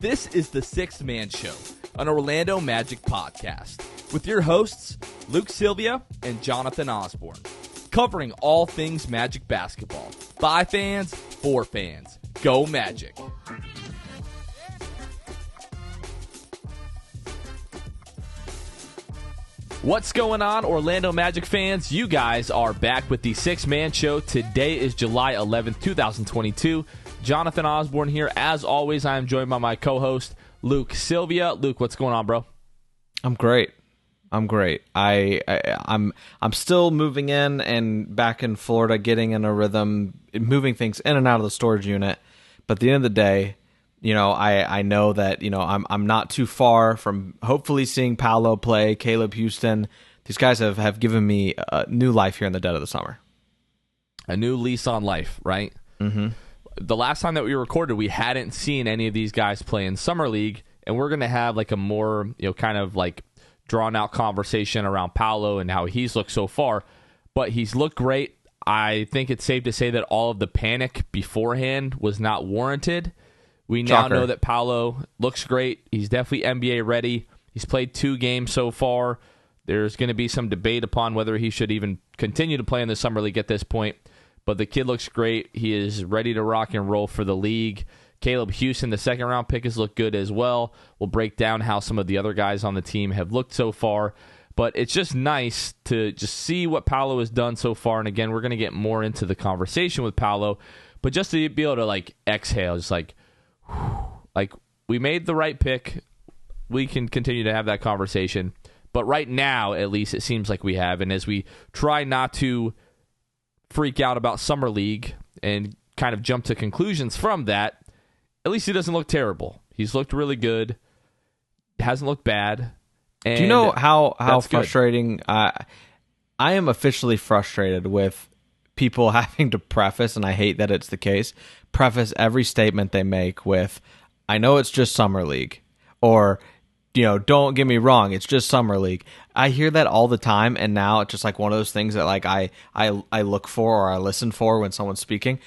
This is the Sixth Man Show, an Orlando Magic podcast, with your hosts, Luke Sylvia and Jonathan Osborne, covering all things Magic basketball. By fans, for fans. Go Magic! What's going on, Orlando Magic fans? You guys are back with the Sixth Man Show. Today is July 11th, 2022. Jonathan Osborne here. As always, I am joined by my co-host, Luke Sylvia. Luke, what's going on, bro? I'm great. I'm still moving in and back in Florida, getting in a rhythm, moving things in and out of the storage unit. But at the end of the day, you know, I know that, you know, I'm not too far from hopefully seeing Paolo play, Caleb Houston. These guys have given me a new life here in the dead of the summer. A new lease on life, right? Mm-hmm. The last time that we recorded, we hadn't seen any of these guys play in Summer League, and we're going to have like a more, you know, kind of like drawn out conversation around Paolo and how he's looked so far. But he's looked great. I think it's safe to say that all of the panic beforehand was not warranted. We now know that Paolo looks great. He's definitely NBA ready. He's played 2 games so far. There's going to be some debate upon whether he should even continue to play in the Summer League at this point. But the kid looks great. He is ready to rock and roll for the league. Caleb Houston, the second-round pick, has looked good as well. We'll break down how some of the other guys on the team have looked so far. But it's just nice to just see what Paolo has done so far. And again, we're going to get more into the conversation with Paolo. But just to be able to like exhale, just like we made the right pick. We can continue to have that conversation. But right now, at least, it seems like we have. And as we try not to freak out about Summer League and kind of jump to conclusions from that, at least he doesn't look terrible. He's looked really good. Hasn't looked bad. And do you know how frustrating I am officially frustrated with people having to preface, and I hate that it's the case, preface every statement they make with, I know it's just Summer League, or, you know, don't get me wrong, it's just Summer League. I hear that all the time, and now it's just like one of those things that like I look for or I listen for when someone's speaking.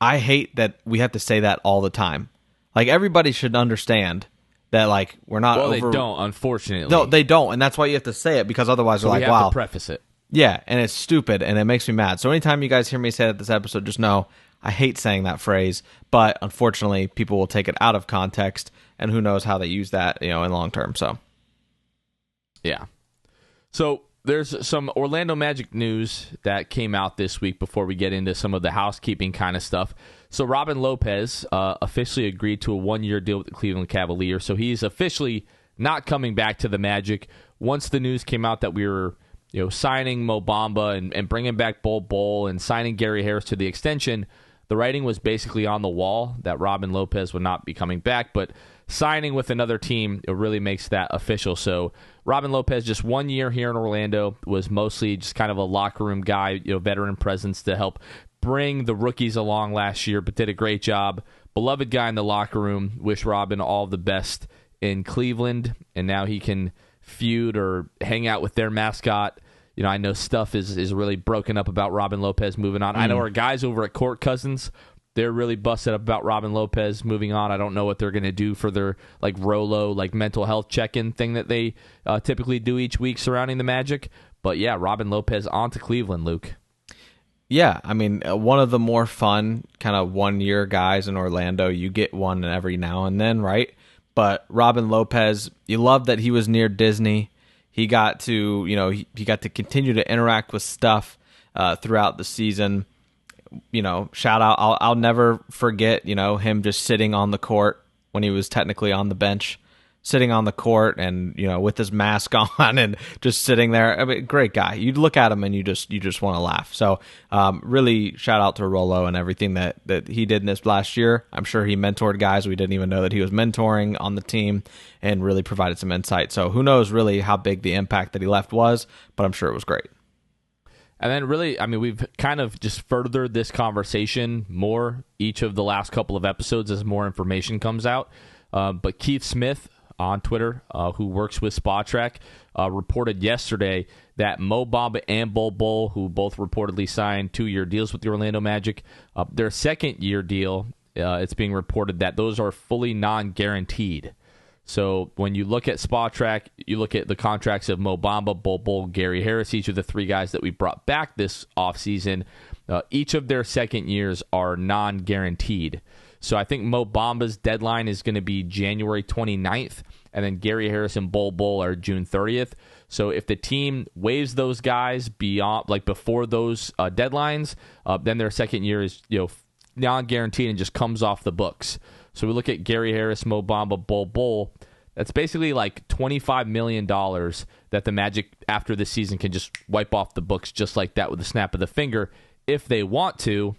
I hate that we have to say that all the time. Like, everybody should understand that, like, we're not they don't, unfortunately. No, they don't, and that's why you have to say it, because otherwise they're like, wow. We have to preface it. Yeah, and it's stupid, and it makes me mad. So anytime you guys hear me say that this episode, just know I hate saying that phrase, but unfortunately, people will take it out of context, and who knows how they use that, you know, in long term. So, yeah. So there's some Orlando Magic news that came out this week before we get into some of the housekeeping kind of stuff. So Robin Lopez officially agreed to a 1-year deal with the Cleveland Cavaliers. So he's officially not coming back to the Magic. Once the news came out that we were, you know, signing Mo Bamba and bringing back Bol Bol and signing Gary Harris to the extension, the writing was basically on the wall that Robin Lopez would not be coming back. But signing with another team, it really makes that official. So Robin Lopez, just 1 year here in Orlando, was mostly just kind of a locker room guy, you know, veteran presence to help bring the rookies along last year, but did a great job. Beloved guy in the locker room. Wish Robin all the best in Cleveland, and now he can feud or hang out with their mascot. You know, I know stuff is really broken up about Robin Lopez moving on. I know our guys over at Court Cousins, they're really busted up about Robin Lopez moving on. I don't know what they're going to do for their like Rolo, like mental health check-in thing that they typically do each week surrounding the Magic. But yeah, Robin Lopez on to Cleveland, Luke. Yeah, I mean, one of the more fun kind of 1-year guys in Orlando. You get one every now and then, right? But Robin Lopez, you love that he was near Disney. He got to, you know, he got to continue to interact with stuff throughout the season. You know, shout out, I'll never forget, you know, him just sitting on the court when he was technically on the bench, sitting on the court and, you know, with his mask on and just sitting there. I mean, great guy. You'd look at him and you just want to laugh. So really shout out to Rolo and everything that he did in this last year. I'm sure he mentored guys we didn't even know that he was mentoring on the team and really provided some insight. So who knows really how big the impact that he left was, but I'm sure it was great. And then really, I mean, we've kind of just furthered this conversation more each of the last couple of episodes as more information comes out. But Keith Smith on Twitter, who works with SpotTrack, reported yesterday that Mo Bamba and Bol Bol, who both reportedly signed 2-year deals with the Orlando Magic, their second-year deal it's being reported that those are fully non-guaranteed. So when you look at Spotrac, you look at the contracts of Mo Bamba, Bol Bol, Gary Harris. Each of the three guys that we brought back this offseason, each of their second years are non-guaranteed. So I think Mo Bamba's deadline is going to be January 29th, and then Gary Harris and Bol Bol are June 30th. So if the team waives those guys before those deadlines, then their second year is non-guaranteed and just comes off the books. So we look at Gary Harris, Mo Bamba, Bol Bol. That's basically like $25 million that the Magic after this season can just wipe off the books just like that with a snap of the finger if they want to.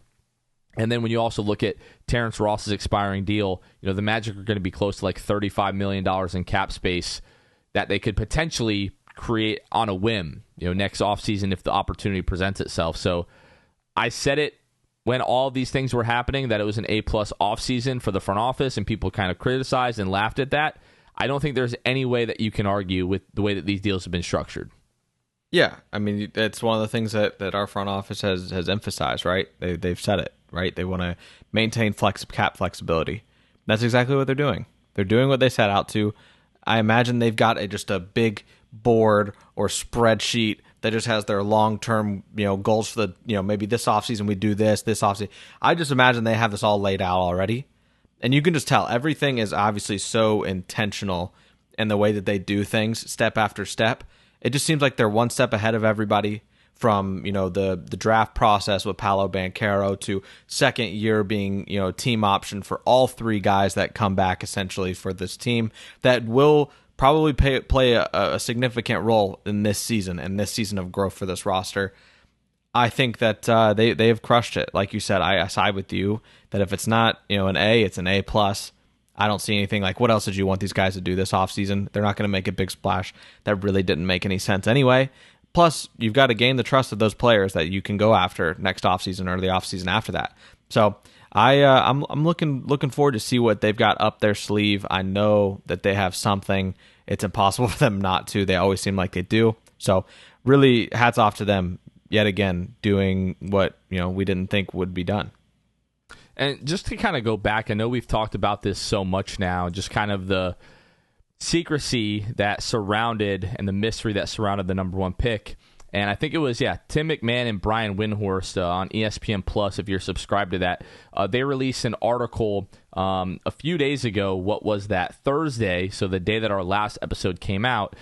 And then when you also look at Terrence Ross's expiring deal, the Magic are going to be close to like $35 million in cap space that they could potentially create on a whim, next offseason if the opportunity presents itself. So I said it when all these things were happening, that it was an A-plus offseason for the front office, and people kind of criticized and laughed at that. I don't think there's any way that you can argue with the way that these deals have been structured. Yeah, I mean, it's one of the things that our front office has emphasized, right? They've said it, right? They want to maintain cap flexibility. That's exactly what they're doing. They're doing what they set out to. I imagine they've got just a big board or spreadsheet that just has their long-term, goals for the, maybe this offseason we do this offseason. I just imagine they have this all laid out already. And you can just tell everything is obviously so intentional in the way that they do things step after step. It just seems like they're one step ahead of everybody from, the draft process with Paolo Banchero to second year being, team option for all three guys that come back essentially for this team that will probably play a significant role in this season and this season of growth for this roster. I think that they have crushed it. Like you said, I side with you that if it's not an A, it's an A+. I don't see anything like what else did you want these guys to do this offseason? They're not going to make a big splash. That really didn't make any sense anyway. Plus, you've got to gain the trust of those players that you can go after next offseason or the offseason after that. So I'm looking forward to see what they've got up their sleeve. I know that they have something. It's impossible for them not to. They always seem like they do. So really, hats off to them yet again, doing what we didn't think would be done. And just to kind of go back, I know we've talked about this so much now, just kind of the secrecy that surrounded and the mystery that surrounded the number one pick. And I think it was, Tim McMahon and Brian Windhorst on ESPN Plus, if you're subscribed to that. They released an article a few days ago. What was that? Thursday, so the day that our last episode came out,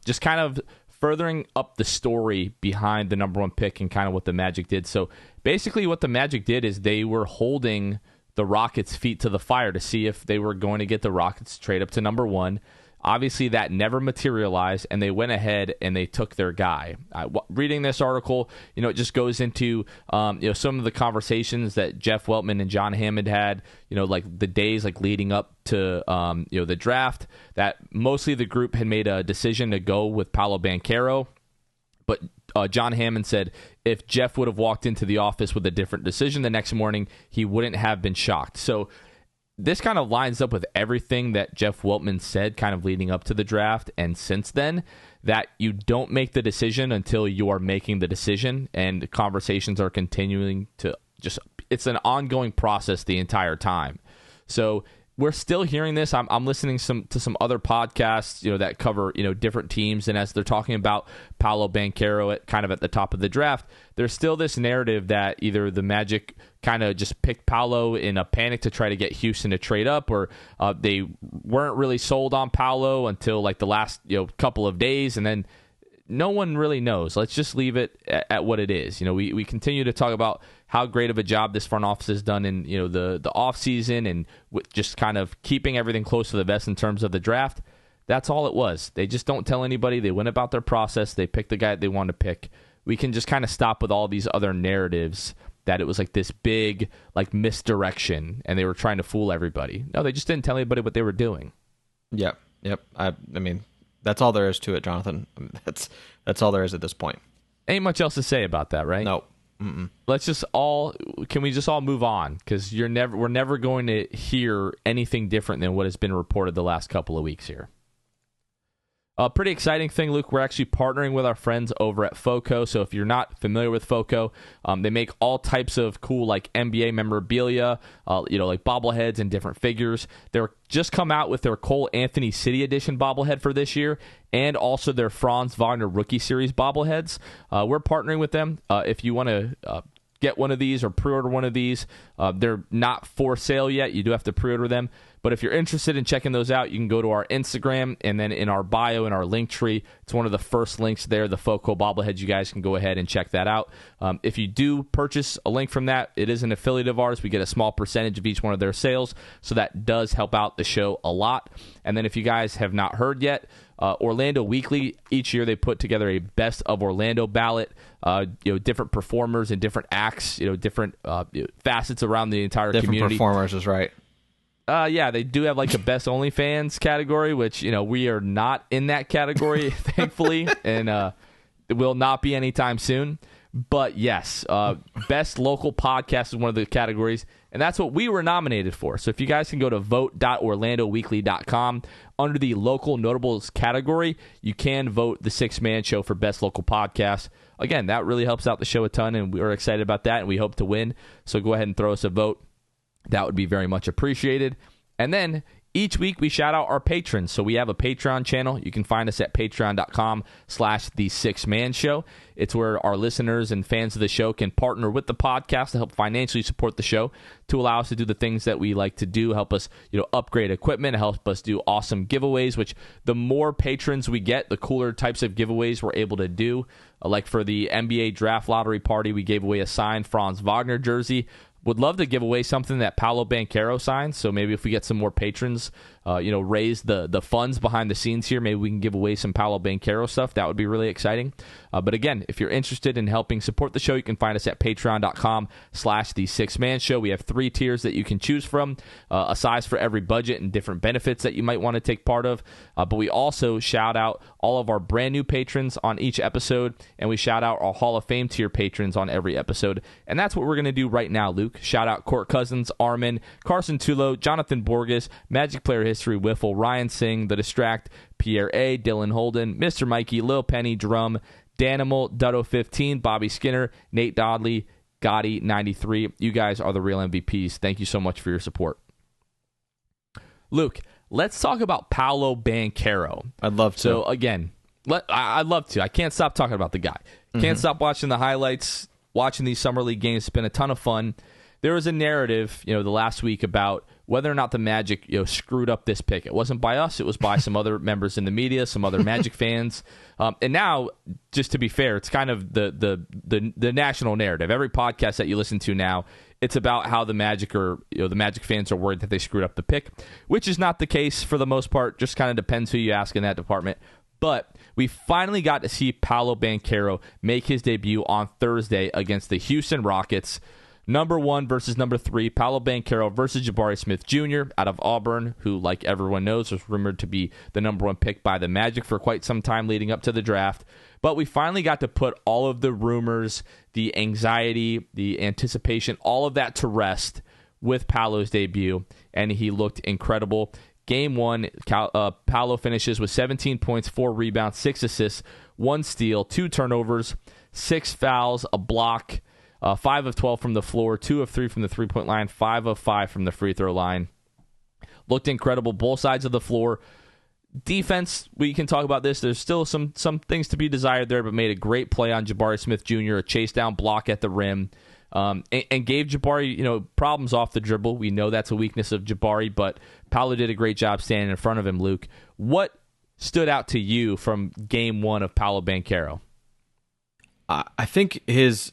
just kind of furthering up the story behind the number one pick and kind of what the Magic did. So basically what the Magic did is they were holding the Rockets' feet to the fire to see if they were going to get the Rockets to trade up to number one. Obviously, that never materialized, and they went ahead and they took their guy. Reading this article, it just goes into some of the conversations that Jeff Weltman and John Hammond had, like the days leading up to the draft, that mostly the group had made a decision to go with Paolo Banchero. But John Hammond said if Jeff would have walked into the office with a different decision the next morning, he wouldn't have been shocked. So this kind of lines up with everything that Jeff Weltman said kind of leading up to the draft and since then, that you don't make the decision until you are making the decision, and conversations are continuing to it's an ongoing process the entire time. So we're still hearing this. I'm listening to some other podcasts, that cover, different teams. And as they're talking about Paolo Banchero at the top of the draft, there's still this narrative that either the Magic kind of just picked Paolo in a panic to try to get Houston to trade up, or they weren't really sold on Paolo until the last, couple of days. And then no one really knows. Let's just leave it at what it is. We continue to talk about how great of a job this front office has done in the offseason and just kind of keeping everything close to the vest in terms of the draft. That's all it was. They just don't tell anybody. They went about their process. They picked the guy they wanted to pick. We can just kind of stop with all these other narratives that it was this big misdirection and they were trying to fool everybody. No, they just didn't tell anybody what they were doing. Yep. I mean, that's all there is to it, Jonathan. That's all there is at this point. Ain't much else to say about that, right? No. Can we just all move on? Because we're never going to hear anything different than what has been reported the last couple of weeks here. A pretty exciting thing, Luke. We're actually partnering with our friends over at FOCO. So if you're not familiar with FOCO, they make all types of cool like NBA memorabilia, like bobbleheads and different figures. They're just come out with their Cole Anthony City Edition bobblehead for this year, and also their Franz Wagner Rookie Series bobbleheads. We're partnering with them. If you want to get one of these or pre-order one of these, they're not for sale yet. You do have to pre-order them. But if you're interested in checking those out, you can go to our Instagram, and then in our bio, in our link tree, it's one of the first links there, the FOCO bobbleheads. You guys can go ahead and check that out. If you do purchase a link from that, it is an affiliate of ours. We get a small percentage of each one of their sales, so that does help out the show a lot. And then if you guys have not heard yet, Orlando Weekly, each year they put together a Best of Orlando ballot, different performers and different acts, different facets around the entire community. Different performers is right. Yeah, they do have like a best OnlyFans category, which, we are not in that category, thankfully, and it will not be anytime soon. But yes, best local podcast is one of the categories, and that's what we were nominated for. So if you guys can go to vote.orlandoweekly.com, under the local notables category, you can vote the Six Man Show for best local podcast. Again, that really helps out the show a ton, and we're excited about that, and we hope to win. So go ahead and throw us a vote. That would be very much appreciated. And then each week we shout out our patrons. So we have a Patreon channel. You can find us at patreon.com/The Six Man Show. It's where our listeners and fans of the show can partner with the podcast to help financially support the show, to allow us to do the things that we like to do, help us, upgrade equipment, help us do awesome giveaways, which the more patrons we get, the cooler types of giveaways we're able to do. Like for the NBA draft lottery party, we gave away a signed Franz Wagner jersey. Would love to give away something that Paolo Banchero signed. So maybe if we get some more patrons, raise the funds behind the scenes here, maybe we can give away some Paolo Banchero stuff. That would be really exciting. But again, if you're interested in helping support the show, you can find us at patreon.com/The Six Man Show. We have 3 tiers that you can choose from, a size for every budget and different benefits that you might want to take part of. But we also shout out all of our brand new patrons on each episode, and we shout out our Hall of Fame tier patrons on every episode. And that's what we're going to do right now, Luke. Shout out Court Cousins, Armin, Carson Tulo, Jonathan Borges, Magic Player History, Wiffle, Ryan Singh, The Distract, Pierre A., Dylan Holden, Mr. Mikey, Lil Penny, Drum, Danimal, Dutto15, Bobby Skinner, Nate Dodley, Gotti93. You guys are the real MVPs. Thank you so much for your support. Luke, let's talk about Paolo Banchero. I'd love to. So again, I'd love to. I can't stop talking about the guy. Can't stop watching the highlights, watching these Summer League games. It's been a ton of fun. There was a narrative, the last week about whether or not the Magic, screwed up this pick. It wasn't by us. It was by some other members in the media, some other Magic fans. And now, just to be fair, it's kind of the national narrative. Every podcast that you listen to now, it's about how the Magic the Magic fans are worried that they screwed up the pick, which is not the case for the most part. Just kind of depends who you ask in that department. But we finally got to see Paolo Banchero make his debut on Thursday against the Houston Rockets. Number 1 versus number 3, Paolo Banchero versus Jabari Smith Jr. out of Auburn, who, like everyone knows, was rumored to be the number 1 pick by the Magic for quite some time leading up to the draft. But we finally got to put all of the rumors, the anxiety, the anticipation, all of that to rest with Paolo's debut, and he looked incredible. Game 1, Paolo finishes with 17 points, 4 rebounds, 6 assists, 1 steal, 2 turnovers, 6 fouls, a block, 5 of 12 from the floor, 2 of 3 from the three-point line, 5 of 5 from the free throw line. Looked incredible, both sides of the floor. Defense, we can talk about this. There's still some things to be desired there, but made a great play on Jabari Smith Jr., a chase down block at the rim, and gave Jabari, problems off the dribble. We know that's a weakness of Jabari, but Paolo did a great job standing in front of him, Luke. What stood out to you from Game 1 of Paolo Banchero? I think it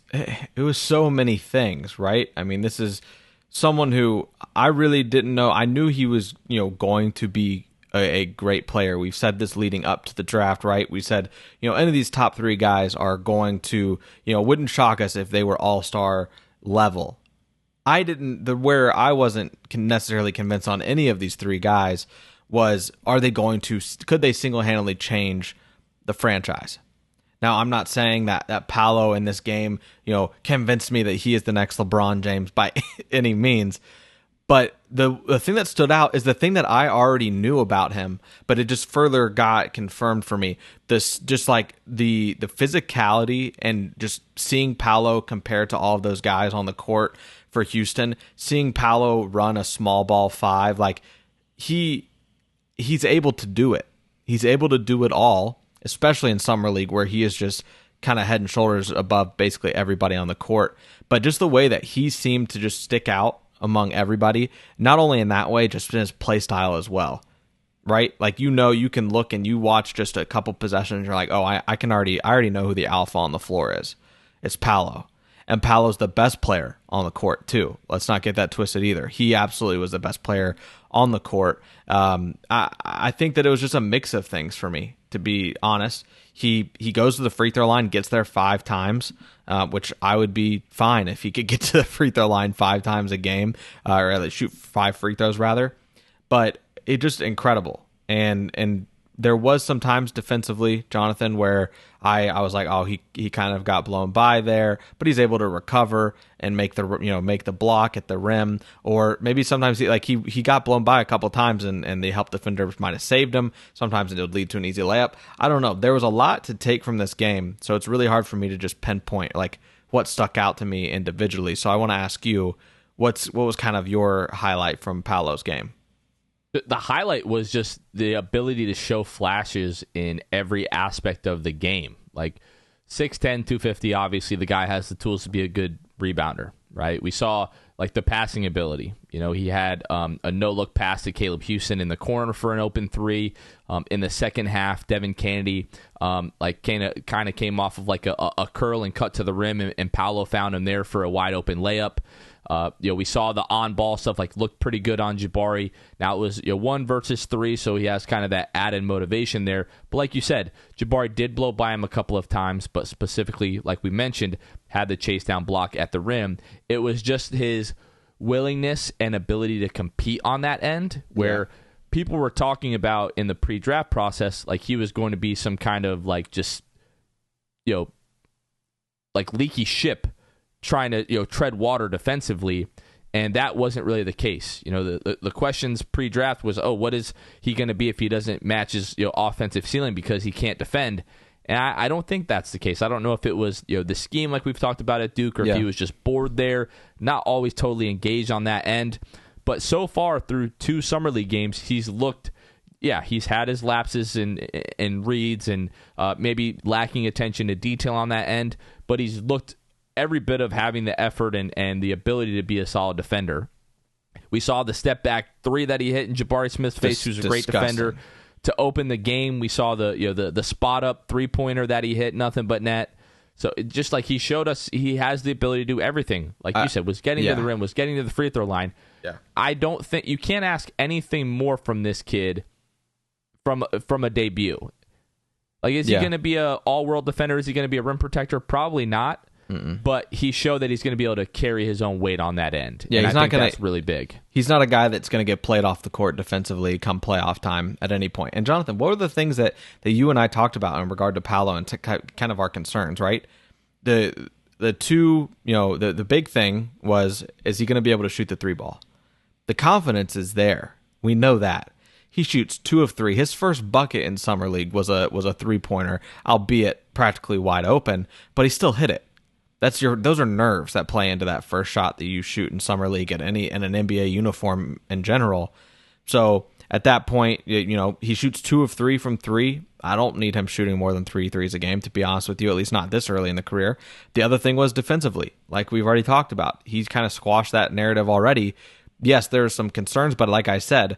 was so many things, right? I mean, this is someone who I really didn't know. I knew he was, going to be a great player. We've said this leading up to the draft, right? We said, any of these top 3 guys are going to, wouldn't shock us if they were all-star level. Where I wasn't necessarily convinced on any of these 3 guys was, could they single-handedly change the franchise? Now, I'm not saying that Paolo in this game, convinced me that he is the next LeBron James by any means, But the thing that stood out is the thing that I already knew about him, but it just further got confirmed for me. This just like the physicality and just seeing Paolo compared to all of those guys on the court for Houston, seeing Paolo run a small ball five, like he's able to do it. He's able to do it all, especially in Summer League where he is just kind of head and shoulders above basically everybody on the court. But just the way that he seemed to just stick out among everybody, not only in that way, just in his play style as well, right? Like, you can look and you watch just a couple possessions and you're like, oh, I already know who the alpha on the floor is. It's Paolo. And Paolo's the best player on the court too. Let's not get that twisted either. He absolutely was the best player on the court. I think that it was just a mix of things for me, to be honest. He goes to the free throw line, gets there 5 times, which I would be fine if he could get to the free throw line 5 times a game, or at least shoot 5 free throws rather. But it just incredible. And there was some times defensively, Jonathan, where I was like, oh, he kind of got blown by there, but he's able to recover and make the block at the rim. Or maybe sometimes he got blown by a couple times and the help defender might have saved him. Sometimes it would lead to an easy layup. I don't know. There was a lot to take from this game, so it's really hard for me to just pinpoint like what stuck out to me individually. So I want to ask you, what was kind of your highlight from Paolo's game? The highlight was just the ability to show flashes in every aspect of the game. Like 6'10", 250, obviously the guy has the tools to be a good rebounder, right? We saw like the passing ability. He had a no-look pass to Caleb Houston in the corner for an open 3. In the second half, Devin Kennedy kind of came off of like a curl and cut to the rim, and Paolo found him there for a wide open layup. We saw the on-ball stuff looked pretty good on Jabari. Now it was 1 versus 3, so he has kind of that added motivation there. But like you said, Jabari did blow by him a couple of times, but specifically, like we mentioned, had the chase down block at the rim. It was just his willingness and ability to compete on that end, where people were talking about in the pre-draft process, like he was going to be some kind of leaky ship trying to tread water defensively, and that wasn't really the case. The questions pre-draft was, what is he going to be if he doesn't match his offensive ceiling because he can't defend? And I don't think that's the case. I don't know if it was the scheme like we've talked about at Duke, or if he was just bored there, not always totally engaged on that end. But so far through 2 Summer League games, he's looked. He's had his lapses and reads and maybe lacking attention to detail on that end, but he's looked every bit of having the effort and the ability to be a solid defender. We saw the step back 3 that he hit in Jabari Smith's face, who's a great defender, to open the game. We saw the spot up 3-pointer that he hit, nothing but net. So just like he showed us, he has the ability to do everything. Like you said, was getting to the rim, was getting to the free throw line. Yeah. I don't think you can't ask anything more from this kid from a debut. Like, is he going to be a all-world defender? Is he going to be a rim protector? Probably not. But he showed that he's going to be able to carry his own weight on that end. Yeah, I think that's really big. He's not a guy that's going to get played off the court defensively come playoff time at any point. And Jonathan, what were the things that you and I talked about in regard to Paolo and kind of our concerns, right? The two, the big thing was, is he going to be able to shoot the 3 ball? The confidence is there. We know that. He shoots 2 of 3. His first bucket in Summer League was a 3-pointer, albeit practically wide open, but he still hit it. Those are nerves that play into that first shot that you shoot in Summer League in an NBA uniform in general. So at that point, he shoots 2 of 3 from 3. I don't need him shooting more than 3 threes a game, to be honest with you, at least not this early in the career. The other thing was defensively, like we've already talked about. He's kind of squashed that narrative already. Yes, there's some concerns, but like I said,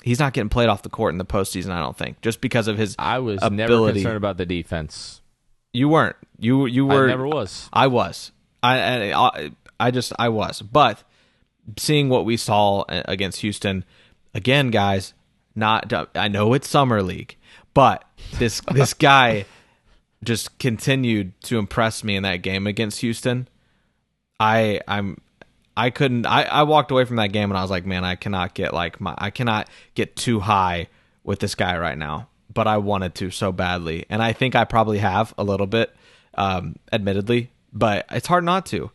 he's not getting played off the court in the postseason, I don't think, just because of his I was ability. Never concerned about the defense. You weren't. You were. I never was. I was. I was. But seeing what we saw against Houston, again, guys, I know it's Summer League, but this guy just continued to impress me in that game against Houston. I walked away from that game and I was like, man, I cannot get too high with this guy right now. But I wanted to so badly. And I think I probably have a little bit, admittedly, but it's hard not to.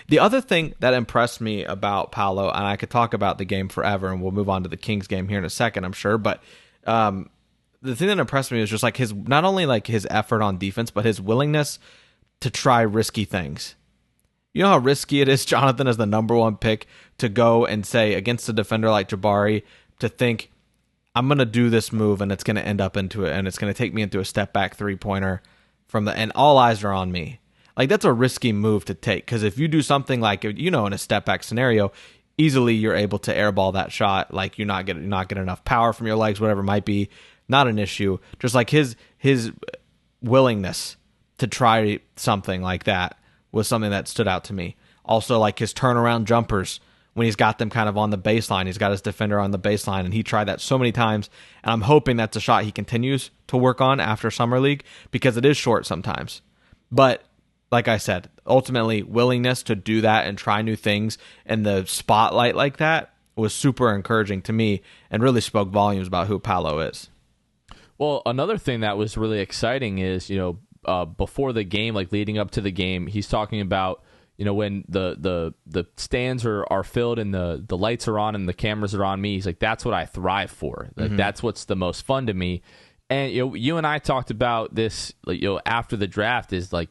The other thing that impressed me about Paolo, and I could talk about the game forever, and we'll move on to the Kings game here in a second, I'm sure, but the thing that impressed me was just like his, not only like his effort on defense, but his willingness to try risky things. You know how risky it is, Jonathan, as the number one pick, to go and say against a defender like Jabari, to think, I'm going to do this move and it's going to end up into it, and it's going to take me into a step back 3-pointer and all eyes are on me. Like, that's a risky move to take, because if you do something like, in a step back scenario, easily you're able to airball that shot. Like, you're not getting enough power from your legs, whatever it might be. Not an issue. Just like his willingness to try something like that was something that stood out to me. Also, like his turnaround jumpers, when he's got them kind of on the baseline, he's got his defender on the baseline, and he tried that so many times. And I'm hoping that's a shot he continues to work on after Summer League, because it is short sometimes. But like I said, ultimately, willingness to do that and try new things in the spotlight like that was super encouraging to me and really spoke volumes about who Paolo is. Well, another thing that was really exciting is, before the game, like leading up to the game, he's talking about, when the stands are filled and the lights are on and the cameras are on me. He's like, that's what I thrive for. Like, that's what's the most fun to me. And you and I talked about this, like, after the draft, is like,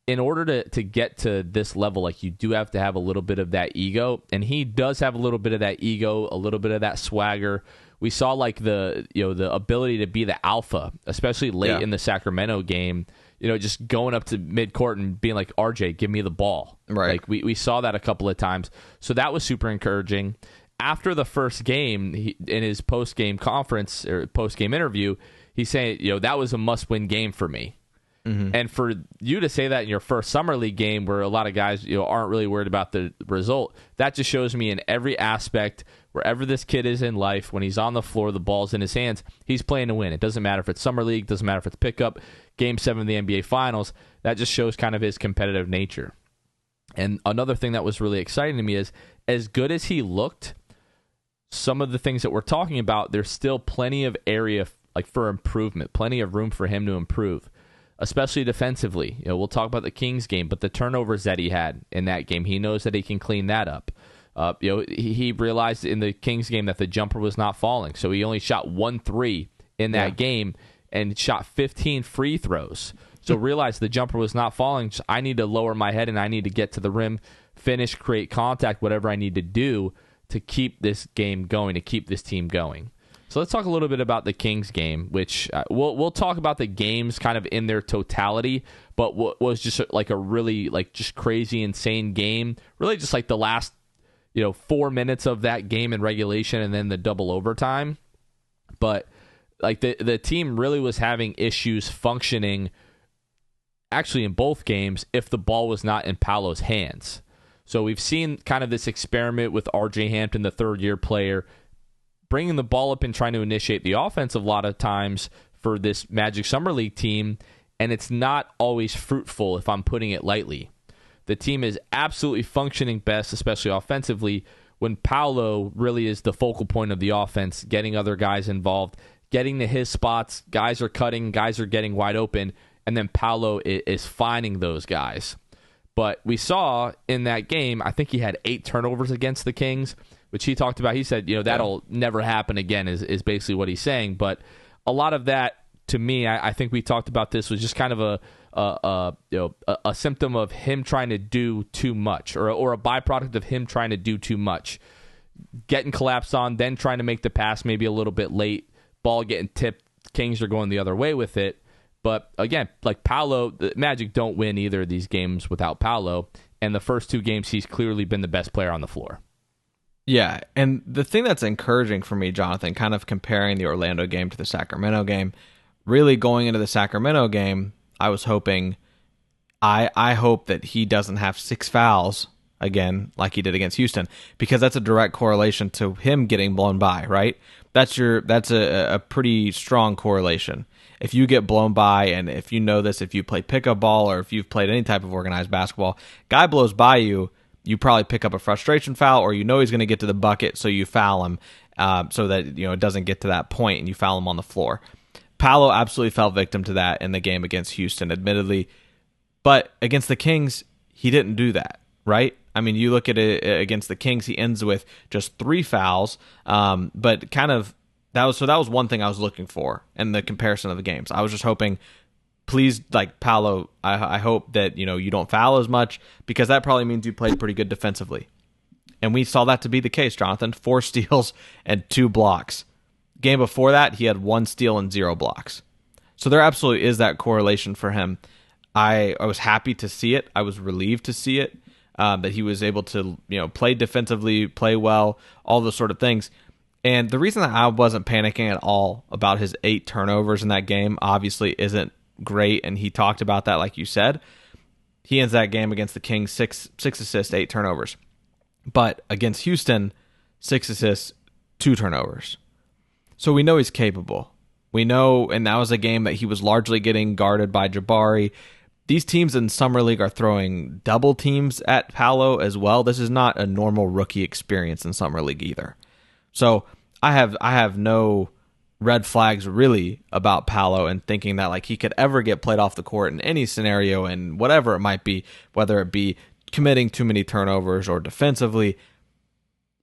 in order to get to this level, like, you do have to have a little bit of that ego, and he does have a little bit of that ego, a little bit of that swagger. We saw like the ability to be the alpha, especially late in the Sacramento game. Just going up to midcourt and being like, RJ, give me the ball. Right. Like we saw that a couple of times, so that was super encouraging. After the first game, in his post game conference or post game interview, he's saying, that was a must win game for me. Mm-hmm. And for you to say that in your first Summer League game, where a lot of guys aren't really worried about the result, that just shows me in every aspect, wherever this kid is in life, when he's on the floor, the ball's in his hands, he's playing to win. It doesn't matter if it's Summer League, doesn't matter if it's pickup, Game 7 of the NBA Finals. That just shows kind of his competitive nature. And another thing that was really exciting to me is, as good as he looked, some of the things that we're talking about, there's still plenty of area like for improvement, plenty of room for him to improve, especially defensively. We'll talk about the Kings game, but the turnovers that he had in that game, he knows that he can clean that up. He realized in the Kings game that the jumper was not falling, so he only shot 1 3 in that game and shot 15 free throws. So realized the jumper was not falling. I need to lower my head and I need to get to the rim, finish, create contact, whatever I need to do to keep this game going, to keep this team going. So let's talk a little bit about the Kings game, which we'll talk about the games kind of in their totality, but what was just like a really just crazy, insane game. Really just like the last 4 minutes of that game in regulation and then the double overtime. But like the team really was having issues functioning actually in both games if the ball was not in Paolo's hands. So we've seen kind of this experiment with RJ Hampton, the third-year player, bringing the ball up and trying to initiate the offense a lot of times for this Magic Summer League team, and it's not always fruitful, if I'm putting it lightly. The team is absolutely functioning best, especially offensively, when Paolo really is the focal point of the offense, getting other guys involved, getting to his spots, guys are cutting, guys are getting wide open, and then Paolo is finding those guys. But we saw in that game, I think he had 8 turnovers against the Kings, which he talked about. He said, that'll never happen again is basically what he's saying. But a lot of that, to me, I think we talked about this, was just kind of a symptom of him trying to do too much, or a byproduct of him trying to do too much. Getting collapsed on, then trying to make the pass maybe a little bit late, ball getting tipped, Kings are going the other way with it. But again, like Paolo, the Magic don't win either of these games without Paolo. And the first 2 games, he's clearly been the best player on the floor. Yeah, and the thing that's encouraging for me, Jonathan, kind of comparing the Orlando game to the Sacramento game, really going into the Sacramento game, I was hoping, I hope that he doesn't have 6 fouls again like he did against Houston, because that's a direct correlation to him getting blown by, right? That's a pretty strong correlation. If you get blown by, and if you know this, if you play pickup ball or if you've played any type of organized basketball, guy blows by you, you probably pick up a frustration foul, or he's going to get to the bucket, so you foul him so that it doesn't get to that point and you foul him on the floor. Paolo absolutely fell victim to that in the game against Houston, admittedly. But against the Kings, he didn't do that. right? I mean, you look at it against the Kings, he ends with just 3 fouls, but kind of that was one thing I was looking for in the comparison of the games. I was just hoping, please, like Paolo, I hope that you don't foul as much, because that probably means you played pretty good defensively. And we saw that to be the case, Jonathan. 4 steals and 2 blocks. Game before that, he had 1 steal and 0 blocks. So there absolutely is that correlation for him. I was happy to see it. I was relieved to see it, that he was able to play defensively, play well, all those sort of things. And the reason that I wasn't panicking at all about his 8 turnovers in that game obviously isn't great, and he talked about that like you said. He ends that game against the Kings 6 assists, 8 turnovers. But against Houston, 6 assists, 2 turnovers. So we know he's capable. We know, and that was a game that he was largely getting guarded by Jabari. These teams in Summer League are throwing double teams at Paolo as well. This is not a normal rookie experience in Summer League either. So I have no red flags really about Paolo and thinking that like he could ever get played off the court in any scenario, and whatever it might be, whether it be committing too many turnovers or defensively.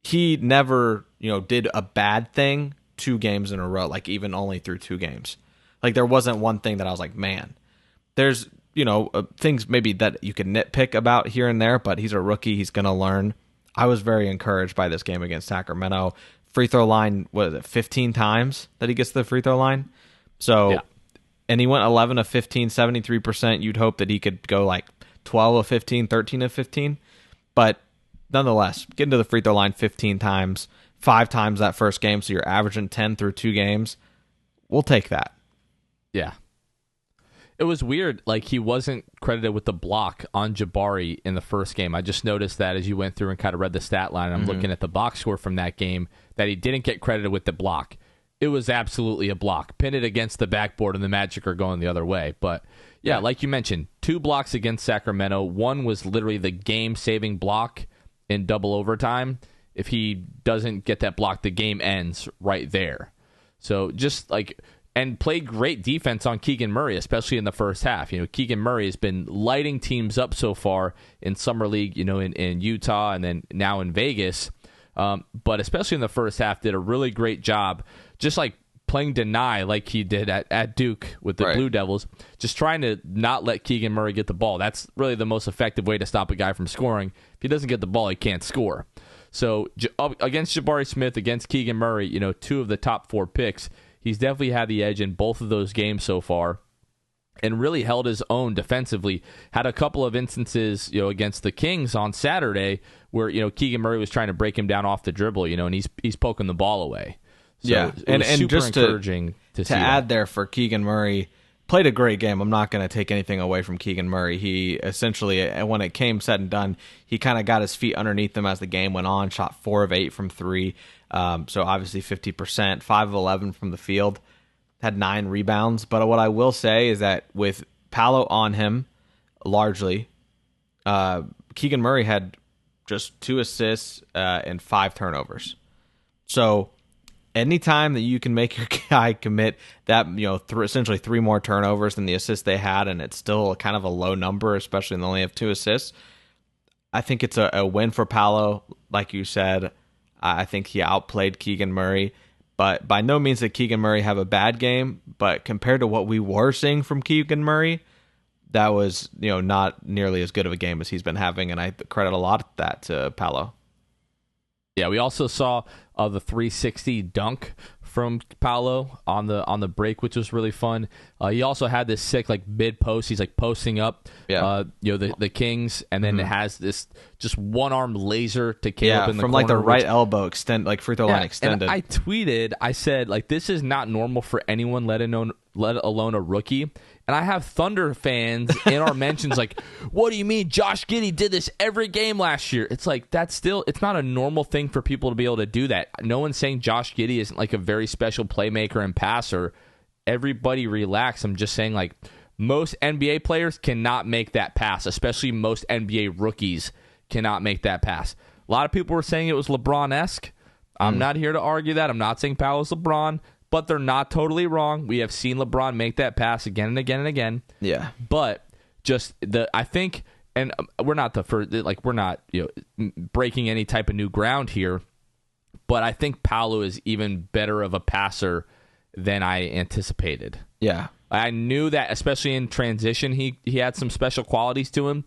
He never, did a bad thing 2 games in a row, like even only through 2 games. Like there wasn't one thing that I was like, man, there's, things maybe that you can nitpick about here and there, but he's a rookie. He's going to learn. I was very encouraged by this game against Sacramento. Free throw line, 15 times that he gets to the free throw line? So, yeah. And he went 11 of 15, 73%. You'd hope that he could go like 12 of 15, 13 of 15. But nonetheless, getting to the free throw line 15 times, 5 times that first game, so you're averaging 10 through 2 games. We'll take that. Yeah. It was weird, like he wasn't credited with the block on Jabari in the first game. I just noticed that as you went through and kind of read the stat line, I'm looking at the box score from that game, that he didn't get credited with the block. It was absolutely a block. Pin it against the backboard and the Magic are going the other way. But yeah, like you mentioned, 2 blocks against Sacramento. One was literally the game-saving block in double overtime. If he doesn't get that block, the game ends right there. So just like... And played great defense on Keegan Murray, especially in the first half. Keegan Murray has been lighting teams up so far in Summer League, in Utah and then now in Vegas. But especially in the first half, did a really great job, just like playing deny like he did at Duke with the Blue Devils, just trying to not let Keegan Murray get the ball. That's really the most effective way to stop a guy from scoring. If he doesn't get the ball, he can't score. So against Jabari Smith, against Keegan Murray, 2 of the top 4 picks, he's definitely had the edge in both of those games so far and really held his own defensively. Had a couple of instances, against the Kings on Saturday where, Keegan Murray was trying to break him down off the dribble, and he's poking the ball away. So yeah, and super just encouraging to see add that. There for Keegan Murray, played a great game. I'm not going to take anything away from Keegan Murray. He essentially, when it came said and done, he kind of got his feet underneath him as the game went on, shot 4 of 8 from 3. So obviously 50%, 5 of 11 from the field, had 9 rebounds. But what I will say is that with Paolo on him, largely, Keegan Murray had just 2 assists and 5 turnovers. So anytime that you can make your guy commit that, essentially 3 more turnovers than the assists they had, and it's still kind of a low number, especially when they only have 2 assists, I think it's a win for Paolo. Like you said, I think he outplayed Keegan Murray, but by no means did Keegan Murray have a bad game. But compared to what we were seeing from Keegan Murray, that was not nearly as good of a game as he's been having, and I credit a lot of that to Paolo. Yeah, we also saw the 360 dunk from Paolo on the break, which was really fun. He also had this sick mid post. He's posting up, the Kings, and then it has this just one arm laser to Caleb in the from corner, the right elbow extend, free throw line extended. And I tweeted, I said this is not normal for anyone, let alone a rookie. And I have Thunder fans in our mentions what do you mean Josh Giddey did this every game last year? It's it's not a normal thing for people to be able to do that. No one's saying Josh Giddey isn't a very special playmaker and passer. Everybody relax. I'm just saying most NBA players cannot make that pass, especially most NBA rookies cannot make that pass. A lot of people were saying it was LeBron-esque. I'm not here to argue that. I'm not saying Paolo's LeBron. But they're not totally wrong. We have seen LeBron make that pass again and again and again. Yeah. But I think and we're not the first, like we're not breaking any type of new ground here, but I think Paolo is even better of a passer than I anticipated. Yeah. I knew that, especially in transition, he had some special qualities to him,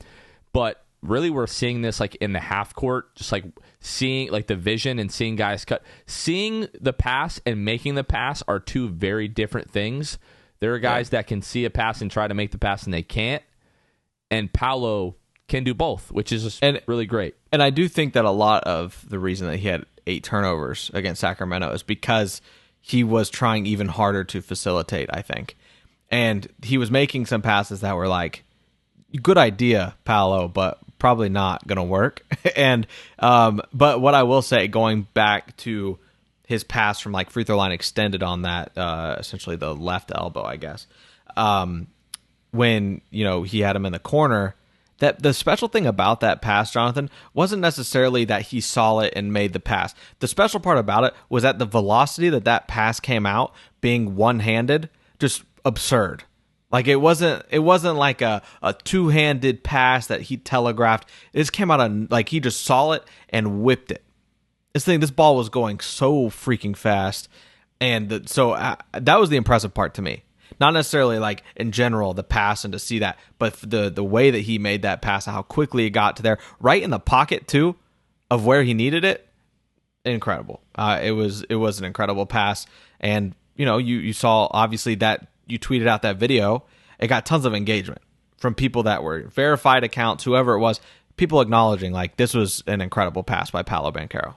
but really we're seeing this like in the half court, just like seeing like the vision and seeing guys cut. Seeing the pass and making the pass are two very different things. There are guys that can see a pass and try to make the pass and they can't, and Paolo can do both, which is just really great. And I do think that a lot of the reason that he had 8 turnovers against Sacramento is because he was trying even harder to facilitate, I think. And he was making some passes that were like, good idea, Paolo, but probably not going to work. And but what I will say, going back to his pass from like free throw line extended on that, essentially the left elbow, I guess, when he had him in the corner, that the special thing about that pass, Jonathan, wasn't necessarily that he saw it and made the pass. The special part about it was that the velocity that pass came out, being one-handed, just absurd. Like it wasn't like a two-handed pass that he telegraphed. It just came out like he just saw it and whipped it. This ball was going so freaking fast, and so that was the impressive part to me. Not necessarily like in general the pass and to see that, but the way that he made that pass, how quickly it got to there, right in the pocket too, of where he needed it. Incredible. It was an incredible pass, and you saw obviously that. You tweeted out that video, it got tons of engagement from people that were verified accounts, whoever it was, people acknowledging like this was an incredible pass by Paolo Banchero.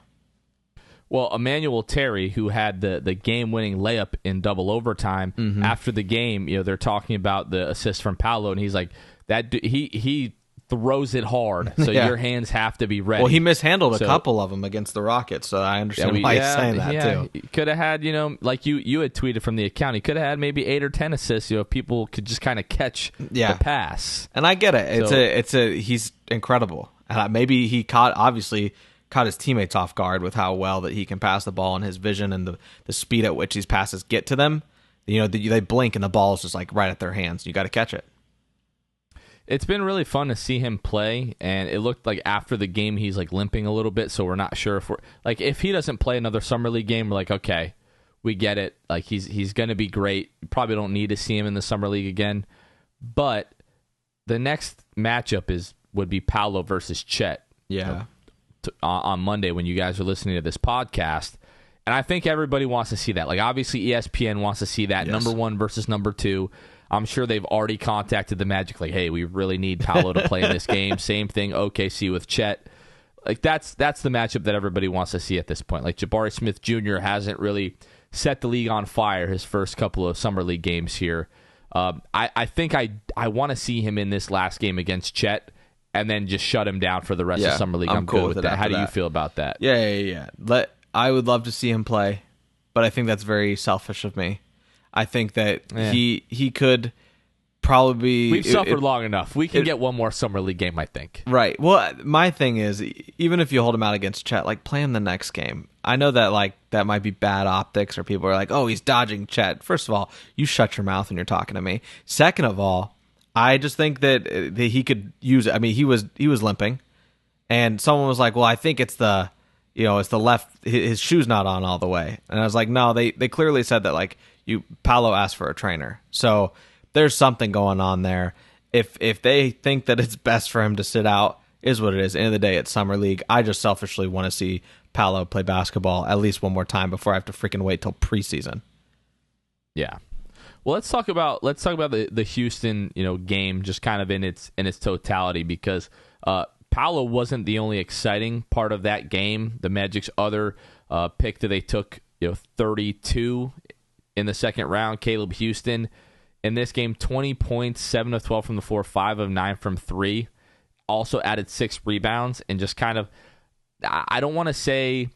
Well, Emmanuel Terry, who had the game-winning layup in double overtime, after the game, they're talking about the assist from Paolo, and he's like, that he throws it hard, so your hands have to be ready. Well, he mishandled a couple of them against the Rockets, so I understand why he's saying that too. He could have had, like you had tweeted from the account, he could have had maybe 8 or 10 assists, if people could just kind of catch the pass. And I get it. He's incredible. Maybe he caught his teammates off guard with how well that he can pass the ball and his vision and the speed at which these passes get to them. They blink and the ball is just like right at their hands. You got to catch it. It's been really fun to see him play, and it looked like after the game he's like limping a little bit, so we're not sure if he doesn't play another summer league game, we're like, okay, we get it. Like he's going to be great. Probably don't need to see him in the summer league again. But the next matchup would be Paolo versus Chet. Yeah. On Monday when you guys are listening to this podcast. And I think everybody wants to see that. Like obviously ESPN wants to see that number 1 versus number 2. I'm sure they've already contacted the Magic like, hey, we really need Paolo to play in this game. Same thing, OKC with Chet. Like that's the matchup that everybody wants to see at this point. Like Jabari Smith Jr. hasn't really set the league on fire his first couple of summer league games here. I think I want to see him in this last game against Chet and then just shut him down for the rest of summer league. I'm cool with that. How do you feel about that? Yeah. I would love to see him play, but I think that's very selfish of me. I think that he could probably... We've suffered long enough. We can get one more summer league game, I think. Right. Well, my thing is, even if you hold him out against Chet, like play him the next game. I know that that might be bad optics, or people are like, oh, he's dodging Chet. First of all, you shut your mouth when you're talking to me. Second of all, I just think that he could use it. I mean, he was limping, and someone was like, well, I think it's the left, his shoe's not on all the way. And I was like, no, they clearly said that Paolo asked for a trainer. So there's something going on there. If they think that it's best for him to sit out, is what it is. End of the day, it's summer league. I just selfishly want to see Paolo play basketball at least one more time before I have to freaking wait till preseason. Yeah. Well, let's talk about the Houston game just kind of in its totality, because Paolo wasn't the only exciting part of that game. The Magic's other pick that they took 32 in the second round, Caleb Houston. In this game, 20 points, 7 of 12 from the floor, 5 of 9 from 3. Also added 6 rebounds, and just kind of, I don't want to say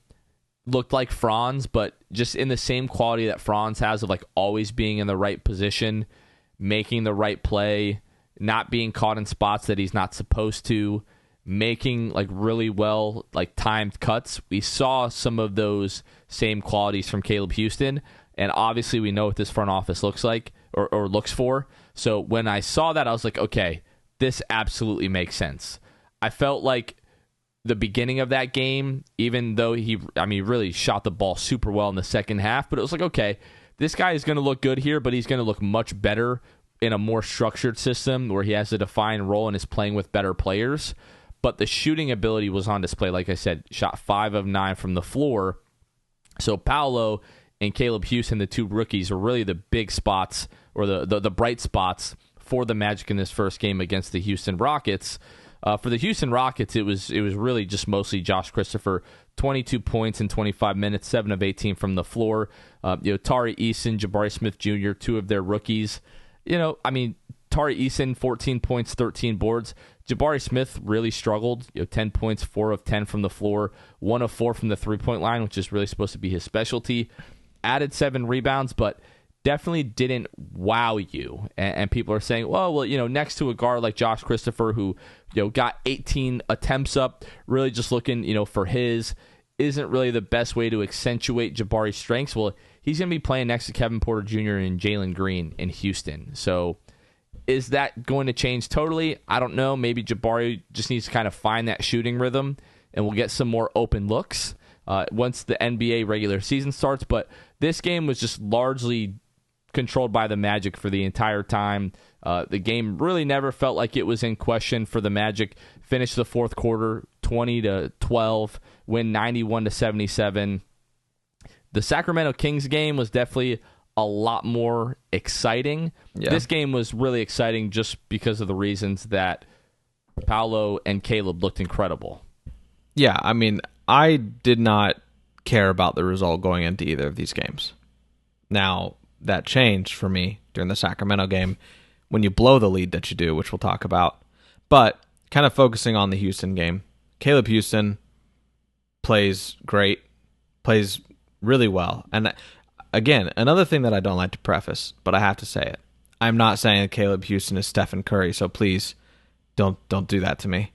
looked like Franz, but just in the same quality that Franz has of always being in the right position, making the right play, not being caught in spots that he's not supposed to, making really well timed cuts. We saw some of those same qualities from Caleb Houston, and obviously we know what this front office looks like or looks for. So when I saw that, I was like, okay, this absolutely makes sense. I felt like the beginning of that game, even though he really shot the ball super well in the second half, but it was like, okay, this guy is going to look good here, but he's going to look much better in a more structured system where he has a defined role and is playing with better players. But the shooting ability was on display. Like I said, shot 5 of 9 from the floor. So Paolo and Caleb Houston, the two rookies, are really the big spots or the bright spots for the Magic in this first game against the Houston Rockets. For the Houston Rockets, it was really just mostly Josh Christopher, 22 points in 25 minutes, 7 of 18 from the floor. Tari Eason, Jabari Smith Jr., two of their rookies. Tari Eason, 14 points, 13 boards. Jabari Smith really struggled. 10 points, 4 of 10 from the floor, 1 of 4 from the three-point line, which is really supposed to be his specialty. Added 7 rebounds, but definitely didn't wow you. And people are saying, well, next to a guard like Josh Christopher, who got 18 attempts up, really just looking for his, isn't really the best way to accentuate Jabari's strengths. Well, he's going to be playing next to Kevin Porter Jr. and Jalen Green in Houston. So is that going to change totally? I don't know. Maybe Jabari just needs to kind of find that shooting rhythm, and we'll get some more open looks once the NBA regular season starts. But this game was just largely controlled by the Magic for the entire time. The game really never felt like it was in question for the Magic. Finished the fourth quarter 20-12, win 91-77. The Sacramento Kings game was definitely a lot more exciting. Yeah. This game was really exciting just because of the reasons that Paolo and Caleb looked incredible. Yeah, I did not care about the result going into either of these games. Now, that changed for me during the Sacramento game when you blow the lead that you do, which we'll talk about. But kind of focusing on the Houston game, Caleb Houston plays great, plays really well. And again, another thing that I don't like to preface, but I have to say it. I'm not saying that Caleb Houston is Stephen Curry, so please don't do that to me.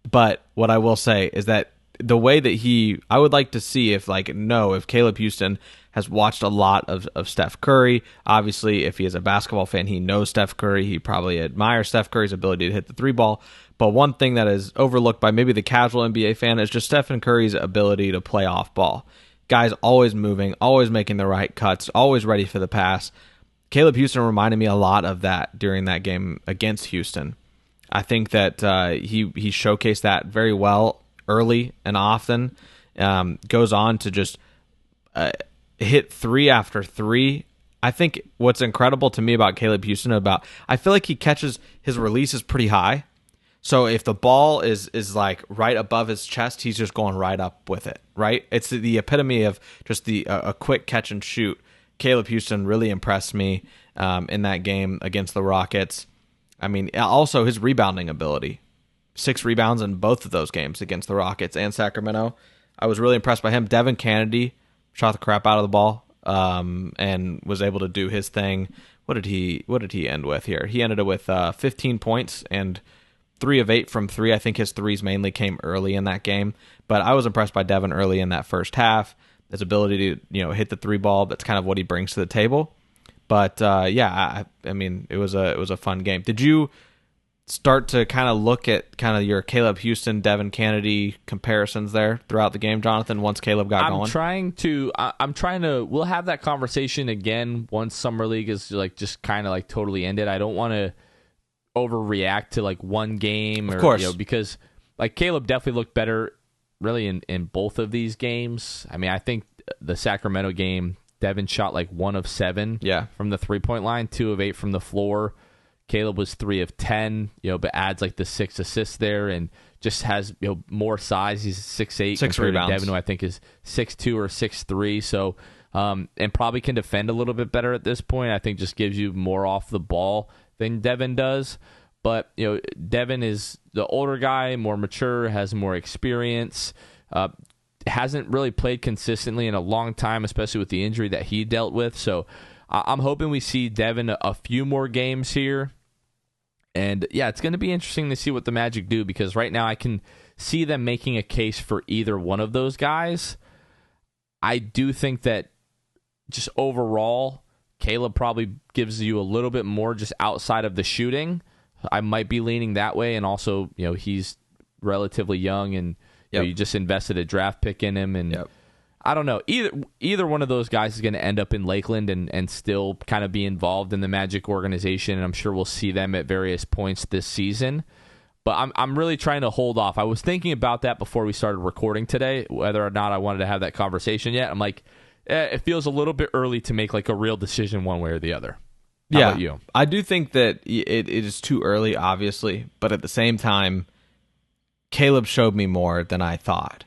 But what I will say is that the way that I would like to see if Caleb Houston has watched a lot of Steph Curry. Obviously, if he is a basketball fan, he knows Steph Curry. He probably admires Steph Curry's ability to hit the three ball. But one thing that is overlooked by maybe the casual NBA fan is just Stephen Curry's ability to play off ball. Guy's always moving, always making the right cuts, always ready for the pass. Caleb Houston reminded me a lot of that during that game against Houston. I think that he showcased that very well early and often. Goes on to just hit 3 after 3. I think what's incredible to me about Caleb Houston I feel like he catches his releases pretty high. So if the ball is like right above his chest, he's just going right up with it, right? It's the epitome of just a quick catch and shoot. Caleb Houston really impressed me in that game against the Rockets. Also his rebounding ability. 6 rebounds in both of those games against the Rockets and Sacramento. I was really impressed by him. Devin Kennedy shot the crap out of the ball and was able to do his thing. What did he end with here? He ended it with 15 points and 3 of 8 from 3. I think his threes mainly came early in that game. But I was impressed by Devin early in that first half. His ability to hit the 3 ball. That's kind of what he brings to the table. But it was a fun game. Did you start to kind of look at kind of your Caleb Houston, Devin Kennedy comparisons there throughout the game, Jonathan, once Caleb got going? I'm trying to, we'll have that conversation again once Summer League is just kind of totally ended. I don't want to overreact to one game, of course, because Caleb definitely looked better really in both of these games. I think the Sacramento game, Devin shot 1 of 7 from the 3-point line, 2 of 8 from the floor. Caleb was 3 of 10, but adds the 6 assists there and just has more size. He's 6'8", 6 rebounds. To Devin, who I think is 6'2" or 6'3". So and probably can defend a little bit better at this point. I think just gives you more off the ball than Devin does. But Devin is the older guy, more mature, has more experience. Hasn't really played consistently in a long time, especially with the injury that he dealt with. So I'm hoping we see Devin a few more games here. And yeah, it's going to be interesting to see what the Magic do, because right now I can see them making a case for either one of those guys. I do think that just overall, Caleb probably gives you a little bit more just outside of the shooting. I might be leaning that way. And also, he's relatively young, and you just invested a draft pick in him. And I don't know. Either one of those guys is going to end up in Lakeland and still kind of be involved in the Magic organization. And I'm sure we'll see them at various points this season. But I'm really trying to hold off. I was thinking about that before we started recording today, whether or not I wanted to have that conversation yet. I'm like, it feels a little bit early to make like a real decision one way or the other. How about you? I do think that it is too early, obviously. But at the same time, Caleb showed me more than I thought.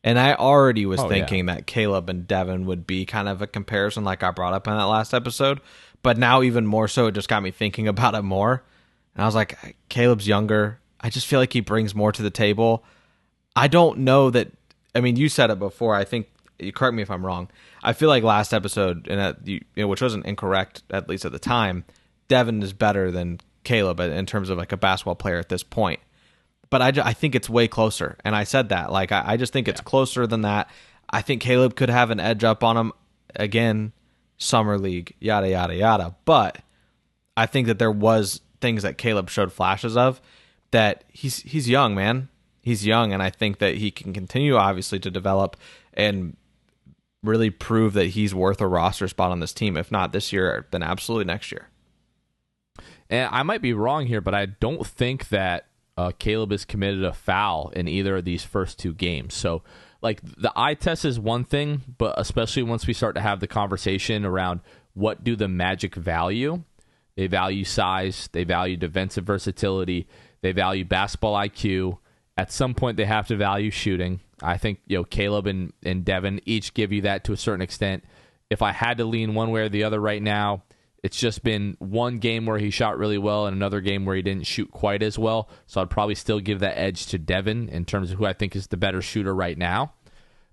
And I already was thinking that Caleb and Devin would be kind of a comparison like I brought up in that last episode. But now even more so, it just got me thinking about it more. And I was like, Caleb's younger. I just feel like he brings more to the table. I don't know that. I mean, you said it before. I think, you correct me if I'm wrong. I feel like last episode, which wasn't incorrect, at least at the time, Devin is better than Caleb in terms of like a basketball player at this point. But I think it's way closer. And I said that. Like, I just think it's closer than that. I think Caleb could have an edge up on him. Again, Summer League, yada, yada, yada. But I think that there was things that Caleb showed flashes of that he's young, man. He's young, and I think that he can continue, obviously, to develop and really prove that he's worth a roster spot on this team. If not this year, then absolutely next year. And I might be wrong here, but I don't think that Caleb has committed a foul in either of these first two games. So, like, the eye test is one thing, but especially once we start to have the conversation around what do the Magic value. They value size. They value defensive versatility. They value basketball IQ. At some point, they have to value shooting. I think Caleb and Devin each give you that to a certain extent. If I had to lean one way or the other right now, it's just been one game where he shot really well and another game where he didn't shoot quite as well. So I'd probably still give that edge to Devin in terms of who I think is the better shooter right now.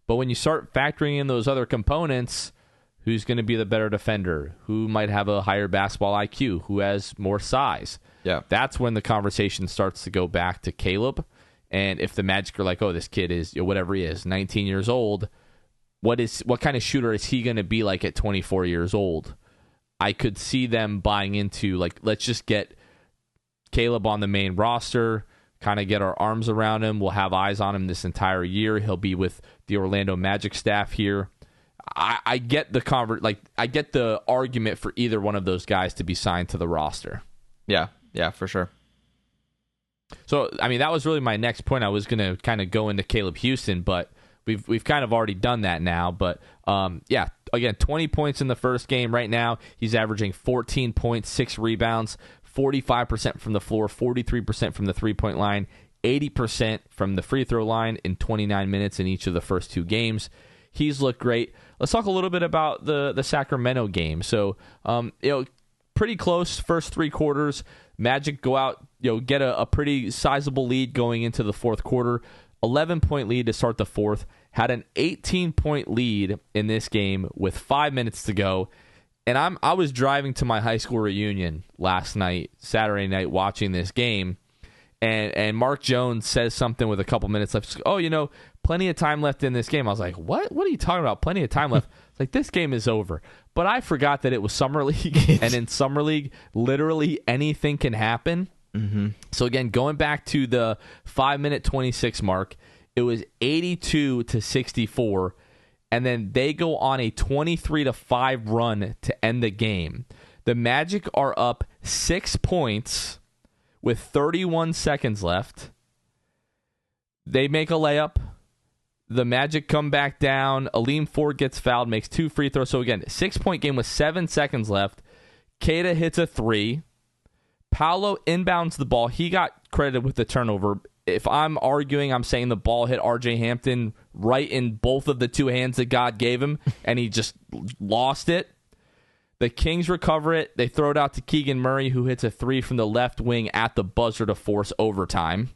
But when you start factoring in those other components, who's going to be the better defender? Who might have a higher basketball IQ? Who has more size? Yeah, that's when the conversation starts to go back to Caleb. And if the Magic are like, oh, this kid is whatever he is, 19 years old, what kind of shooter is he going to be like at 24 years old? I could see them buying into, like, let's just get Caleb on the main roster, kind of get our arms around him. We'll have eyes on him this entire year. He'll be with the Orlando Magic staff here. I get I get the argument for either one of those guys to be signed to the roster. Yeah, for sure. So, I mean, that was really my next point. I was going to kind of go into Caleb Houston, but we've kind of already done that now. But, again, 20 points in the first game right now. He's averaging 14 points, 6 rebounds, 45% from the floor, 43% from the three-point line, 80% from the free throw line in 29 minutes in each of the first two games. He's looked great. Let's talk a little bit about the Sacramento game. So, pretty close first three quarters. Magic go out, get a pretty sizable lead going into the fourth quarter. 11-point lead to start the fourth. Had an 18-point lead in this game with 5 minutes to go. And I was driving to my high school reunion last night, Saturday night, watching this game. And Mark Jones says something with a couple minutes left. Oh, plenty of time left in this game. I was like, what? What are you talking about? Plenty of time left. It's like, this game is over. But I forgot that it was Summer League. And in Summer League, literally anything can happen. Mm-hmm. So again, going back to the 5-minute 26 mark, it was 82-64. And then they go on a 23-5 run to end the game. The Magic are up 6 points with 31 seconds left. They make a layup. The Magic come back down. Aleem Ford gets fouled, makes 2 free throws. So again, 6-point game with 7 seconds left. Keita hits a 3. Paolo inbounds the ball. He got credited with the turnover. If I'm arguing, I'm saying the ball hit R.J. Hampton right in both of the two hands that God gave him, and he just lost it. The Kings recover it. They throw it out to Keegan Murray, who hits a 3 from the left wing at the buzzer to force overtime.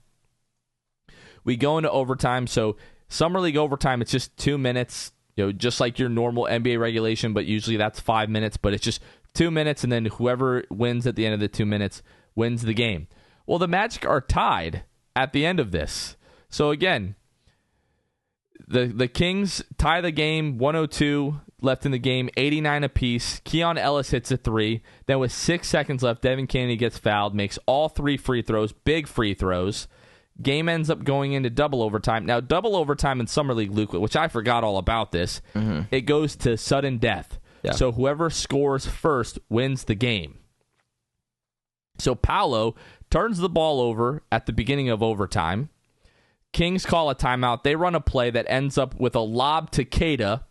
We go into overtime. So Summer League overtime, it's just 2 minutes, just like your normal NBA regulation, but usually that's 5 minutes, but it's just 2 minutes, and then whoever wins at the end of the 2 minutes wins the game. Well, the Magic are tied at the end of this. So again, the Kings tie the game 102, left in the game, 89 apiece. Keon Ellis hits a 3. Then with 6 seconds left, Devin Kennedy gets fouled, makes all 3 free throws, big free throws. Game ends up going into double overtime. Now, double overtime in Summer League, Luke, which I forgot all about this, it goes to sudden death. Yeah. So whoever scores first wins the game. So Paolo turns the ball over at the beginning of overtime. Kings call a timeout. They run a play that ends up with a lob to Keita.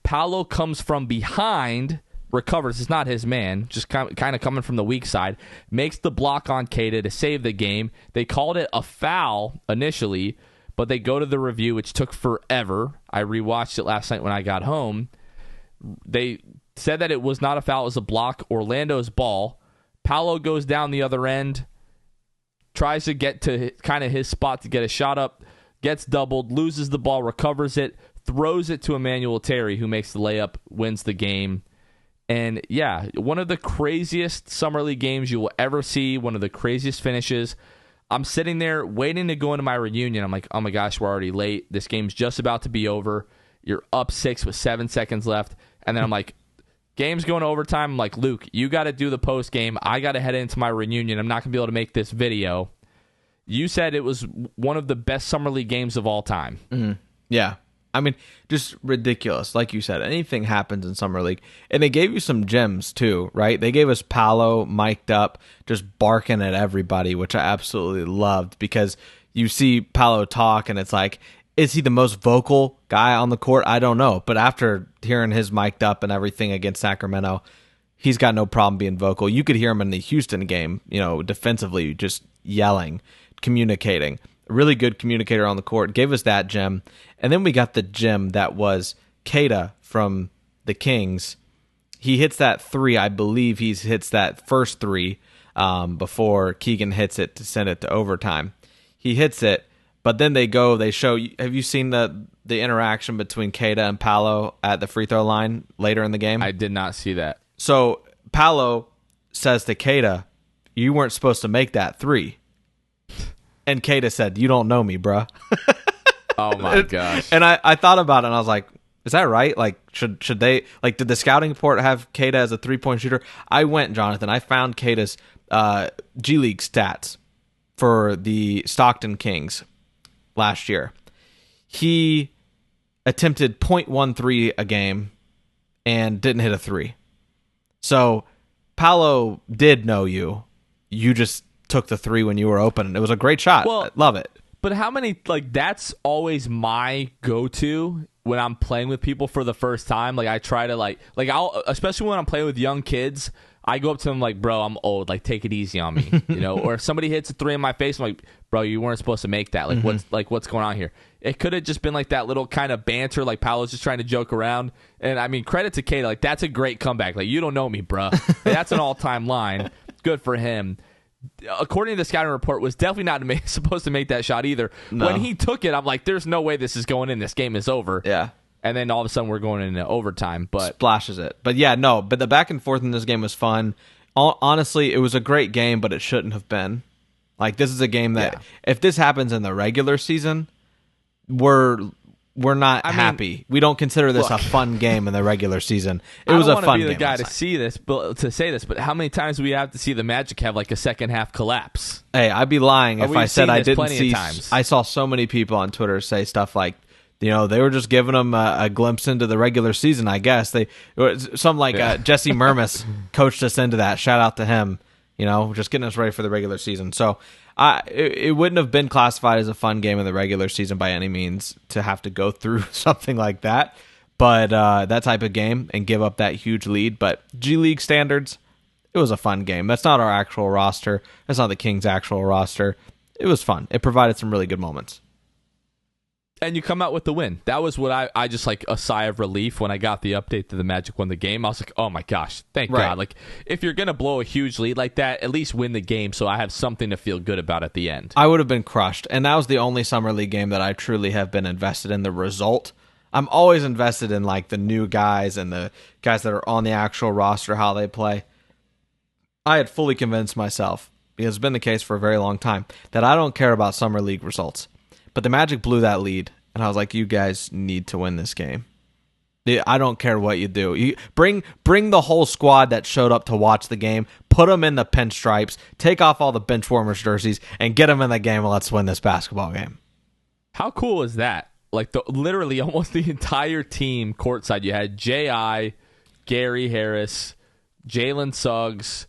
Paolo comes from behind, recovers. It's not his man, just kind of coming from the weak side. Makes the block on Keita to save the game. They called it a foul initially, but they go to the review, which took forever. I rewatched it last night when I got home. They said that it was not a foul. It was a block. Orlando's ball. Paolo goes down the other end, tries to get to kind of his spot to get a shot up, gets doubled, loses the ball, recovers it, throws it to Emmanuel Terry, who makes the layup, wins the game. And yeah, one of the craziest Summer League games you will ever see, one of the craziest finishes. I'm sitting there waiting to go into my reunion. I'm like, oh my gosh, we're already late. This game's just about to be over. You're up 6 with 7 seconds left. And then I'm like, game's going to overtime. I'm like, Luke, you got to do the post game. I got to head into my reunion. I'm not going to be able to make this video. You said it was one of the best Summer League games of all time. Mm-hmm. Yeah. I mean, just ridiculous. Like you said, anything happens in Summer League. And they gave you some gems too, right? They gave us Paolo mic'd up, just barking at everybody, which I absolutely loved, because you see Paolo talk and it's like, is he the most vocal guy on the court? I don't know. But after hearing his mic'd up and everything against Sacramento, he's got no problem being vocal. You could hear him in the Houston game, defensively, just yelling, communicating. A really good communicator on the court. Gave us that gem. And then we got the gem that was Keita from the Kings. He hits that 3. I believe he hits that first 3 before Keegan hits it to send it to overtime. He hits it. But then they show, have you seen the interaction between Keita and Paolo at the free throw line later in the game? I did not see that. So Paolo says to Keita, you weren't supposed to make that 3. And Keita said, you don't know me, bruh. Oh my gosh. And I thought about it and I was like, is that right? Like, should they, like, did the scouting report have Keita as a 3-point shooter? I went, Jonathan, I found Keita's G League stats for the Stockton Kings last year. He attempted .13 a game and didn't hit a 3. So Paolo did know you. You just took the 3 when you were open, and it was a great shot. Well, I love it. But how many, that's always my go-to when I'm playing with people for the first time. Like, I try to, I'll, especially when I'm playing with young kids, I go up to them like, bro, I'm old. Like, take it easy on me, Or if somebody hits a 3 in my face, I'm like, bro, you weren't supposed to make that. Like, what's going on here? It could have just been like that little kind of banter, like Paolo's just trying to joke around. And I mean, credit to Keita, like, that's a great comeback. Like, you don't know me, bro. That's an all-time line. Good for him. According to the scouting report, was definitely not supposed to make that shot either. No. When he took it, I'm like, there's no way this is going in. This game is over. Yeah. And then all of a sudden we're going into overtime. But splashes it. But yeah, no. But the back and forth in this game was fun. Honestly, it was a great game, but it shouldn't have been. Like, this is a game that if this happens in the regular season, we're not happy. We don't consider this a fun game in the regular season. It was a fun game. I don't want to be the guy to see this, to say this, but how many times do we have to see the Magic have like a second half collapse? Hey, I'd be lying if I said I didn't see. I saw so many people on Twitter say stuff like, they were just giving them a glimpse into the regular season. I guess Jesse Murmis coached us into that. Shout out to him. Just getting us ready for the regular season. So it wouldn't have been classified as a fun game in the regular season by any means to have to go through something like that. But that type of game and give up that huge lead. But G League standards, it was a fun game. That's not our actual roster. That's not the Kings' actual roster. It was fun. It provided some really good moments. And you come out with the win. That was what I just, like, a sigh of relief when I got the update that the Magic won the game. I was like, oh my gosh, thank God. Like, if you're going to blow a huge lead like that, at least win the game so I have something to feel good about at the end. I would have been crushed. And that was the only Summer League game that I truly have been invested in the result. I'm always invested in, like, the new guys and the guys that are on the actual roster, how they play. I had fully convinced myself, because it's been the case for a very long time, that I don't care about Summer League results. But the Magic blew that lead, and I was like, you guys need to win this game. I don't care what you do. You bring the whole squad that showed up to watch the game, put them in the pinstripes, take off all the bench warmers jerseys, and get them in the game, and let's win this basketball game. How cool is that? Like literally almost the entire team courtside. You had J.I., Gary Harris, Jalen Suggs.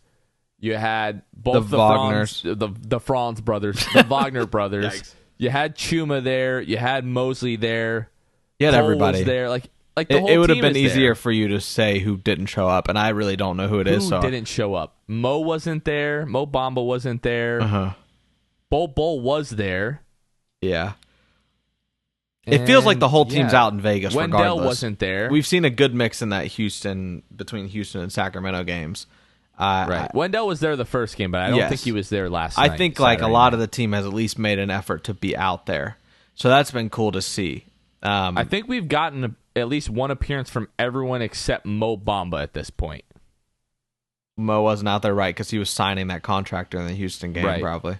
You had both the Wagners, the Franz brothers, the Wagner brothers. Yikes. You had Chuma there. You had Mosley there. You had Cole everybody was there. Like the whole it would have team been is easier there. for you to say who didn't show up, and I really don't know who it is. Who didn't show up? Mo wasn't there. Mo Bamba wasn't there. Uh-huh. Bol was there. Yeah. It feels like the whole team's out in Vegas. Wendell regardless. wasn't there. We've seen a good mix in that between Houston and Sacramento games. Right. Wendell was there the first game, but I don't think he was there last night. I think like a lot of the team has at least made an effort to be out there. So that's been cool to see. I think we've gotten at least one appearance from everyone except Mo Bamba at this point. Mo wasn't out there, right, because he was signing that contract during the Houston game, probably.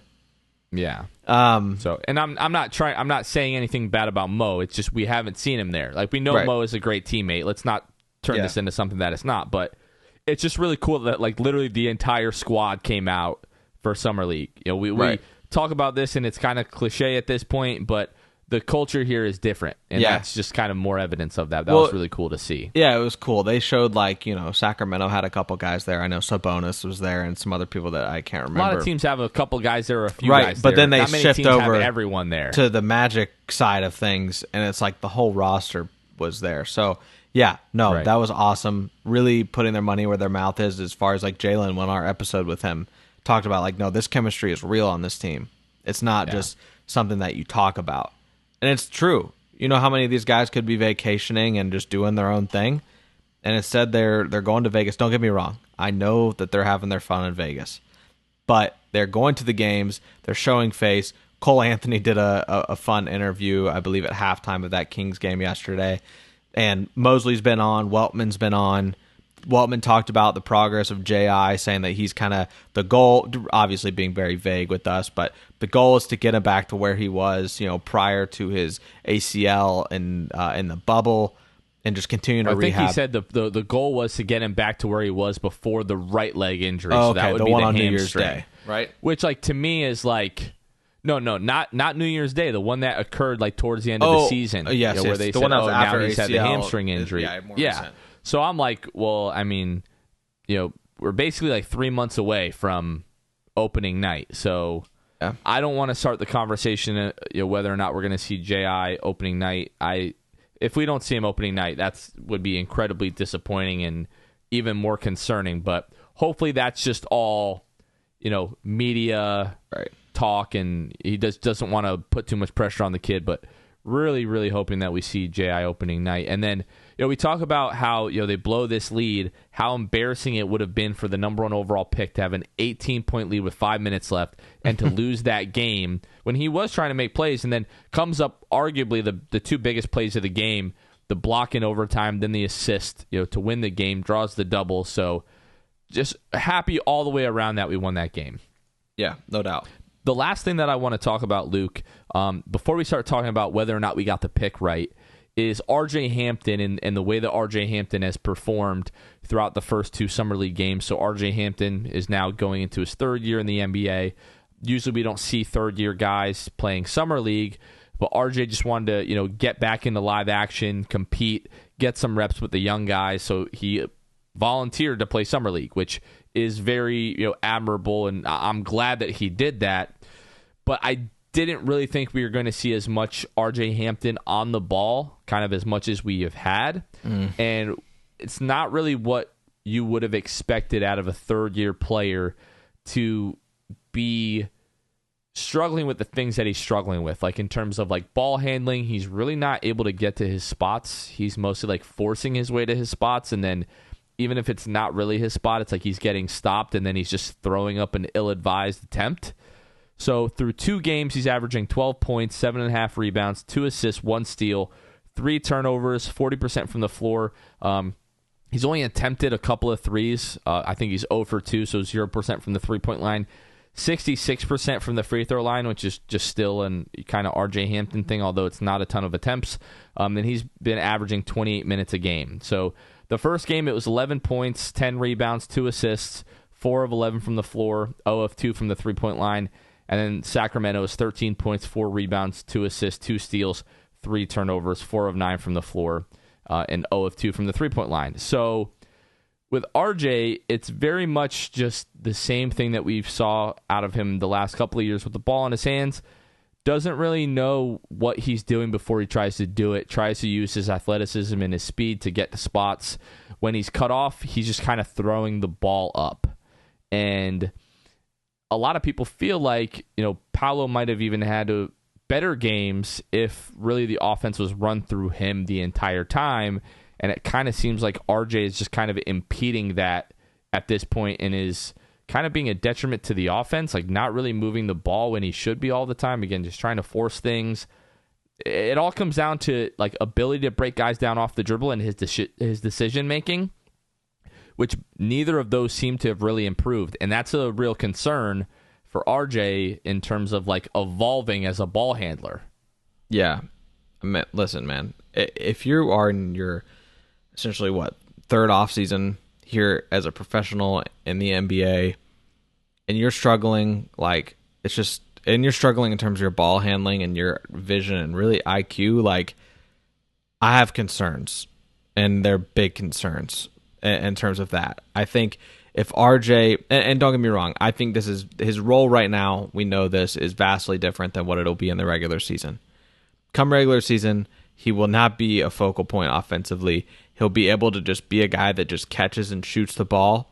Yeah. So, and I'm not saying anything bad about Mo. It's just we haven't seen him there. Like, we know Mo is a great teammate. Let's not turn this into something that it's not. But it's just really cool that like literally the entire squad came out for Summer League. You know, we talk about this and it's kind of cliche at this point, but the culture here is different, and that's just kind of more evidence of that. That was really cool to see. Yeah, it was cool. They showed, like, you know, Sacramento had a couple guys there. I know Sabonis was there and some other people that I can't remember. A lot of teams have a couple guys there or a few guys but there. then they Not many shift teams over have everyone there. to the Magic side of things, and it's like the whole roster was there. So, yeah, that was awesome. Really putting their money where their mouth is as far as, like, Jalen, when our episode with him talked about, like, no, this chemistry is real on this team. It's not just something that you talk about. And it's true. You know how many of these guys could be vacationing and just doing their own thing? And instead they're going to Vegas. Don't get me wrong. I know that they're having their fun in Vegas. But they're going to the games. They're showing face. Cole Anthony did a fun interview, I believe, at halftime of that Kings game yesterday. And Mosley's been on. Weltman's been on. Weltman talked about the progress of J.I., saying that he's kind of the goal, obviously being very vague with us, but the goal is to get him back to where he was, you know, prior to his ACL in the bubble, and just continue to rehab. I think he said the goal was to get him back to where he was before the right leg injury. Oh, so that would the be one the on New hamstring, Year's Day, right? Which, like, to me is like, no, not New Year's Day. The one that occurred like towards the end of the season. Yes, you know, where they the said, one that was after now he's ACL, had the hamstring injury. Yeah. So I'm like, well, I mean, you know, we're basically like 3 months away from opening night. So I don't want to start the conversation, you know, whether or not we're going to see J.I. opening night. If we don't see him opening night, would be incredibly disappointing and even more concerning. But hopefully that's just all, you know, media talk, and he doesn't want to put too much pressure on the kid. But really, really hoping that we see J.I. opening night. And then, you know, we talk about how, you know, they blow this lead, how embarrassing it would have been for the number 1 overall pick to have an 18-point lead with 5 minutes left and to lose that game when he was trying to make plays, and then comes up arguably the two biggest plays of the game, the block in overtime, then the assist, you know, to win the game, draws the double. So just happy all the way around that we won that game. Yeah, no doubt. The last thing that I want to talk about, Luke, before we start talking about whether or not we got the pick right, is R.J. Hampton and the way that R.J. Hampton has performed throughout the first 2 Summer League games. So R.J. Hampton is now going into his 3rd year in the NBA. Usually we don't see 3rd-year guys playing Summer League, but R.J. just wanted to, you know, get back into live action, compete, get some reps with the young guys. So he volunteered to play Summer League, which is very, you know, admirable, and I'm glad that he did that. But I didn't really think we were going to see as much R.J. Hampton on the ball, kind of as much as we have had. And it's not really what you would have expected out of a 3rd-year player to be struggling with the things that he's struggling with. Like, in terms of, like, ball handling, he's really not able to get to his spots. He's mostly, like, forcing his way to his spots, and then even if it's not really his spot, it's like he's getting stopped, and then he's just throwing up an ill-advised attempt. So through 2 games, he's averaging 12 points, 7.5 rebounds, 2 assists, 1 steal, 3 turnovers, 40% from the floor. He's only attempted a couple of threes. I think he's 0 for 2, so 0% from the three-point line. 66% from the free throw line, which is just still an kind of RJ Hampton thing, although it's not a ton of attempts. And he's been averaging 28 minutes a game. So the first game, it was 11 points, 10 rebounds, 2 assists, 4 of 11 from the floor, 0 of 2 from the three-point line. And then Sacramento is 13 points, 4 rebounds, 2 assists, 2 steals, 3 turnovers, 4 of 9 from the floor, and 0 of 2 from the three-point line. So with RJ, it's very much just the same thing that we've saw out of him the last couple of years with the ball in his hands. Doesn't really know what he's doing before he tries to do it. Tries to use his athleticism and his speed to get to spots. When he's cut off, he's just kind of throwing the ball up. And a lot of people feel like, Paolo might have even had better games if really the offense was run through him the entire time. And it kind of seems like RJ is just kind of impeding that at this point and is kind of being a detriment to the offense, like not really moving the ball when he should be all the time. Again, just trying to force things. It all comes down to like ability to break guys down off the dribble and his decision making, which neither of those seem to have really improved. And that's a real concern for RJ in terms of like evolving as a ball handler. Yeah. Listen, man, if you are in your essentially third offseason here as a professional in the NBA and you're struggling, and you're struggling in terms of your ball handling and your vision and really IQ, like I have concerns, and they're big concerns in terms of that. I think if RJ, and don't get me wrong, I think this is his role right now, we know this is vastly different than what it'll be in the regular season. Come regular season, he will not be a focal point offensively. He'll be able to just be a guy that just catches and shoots the ball.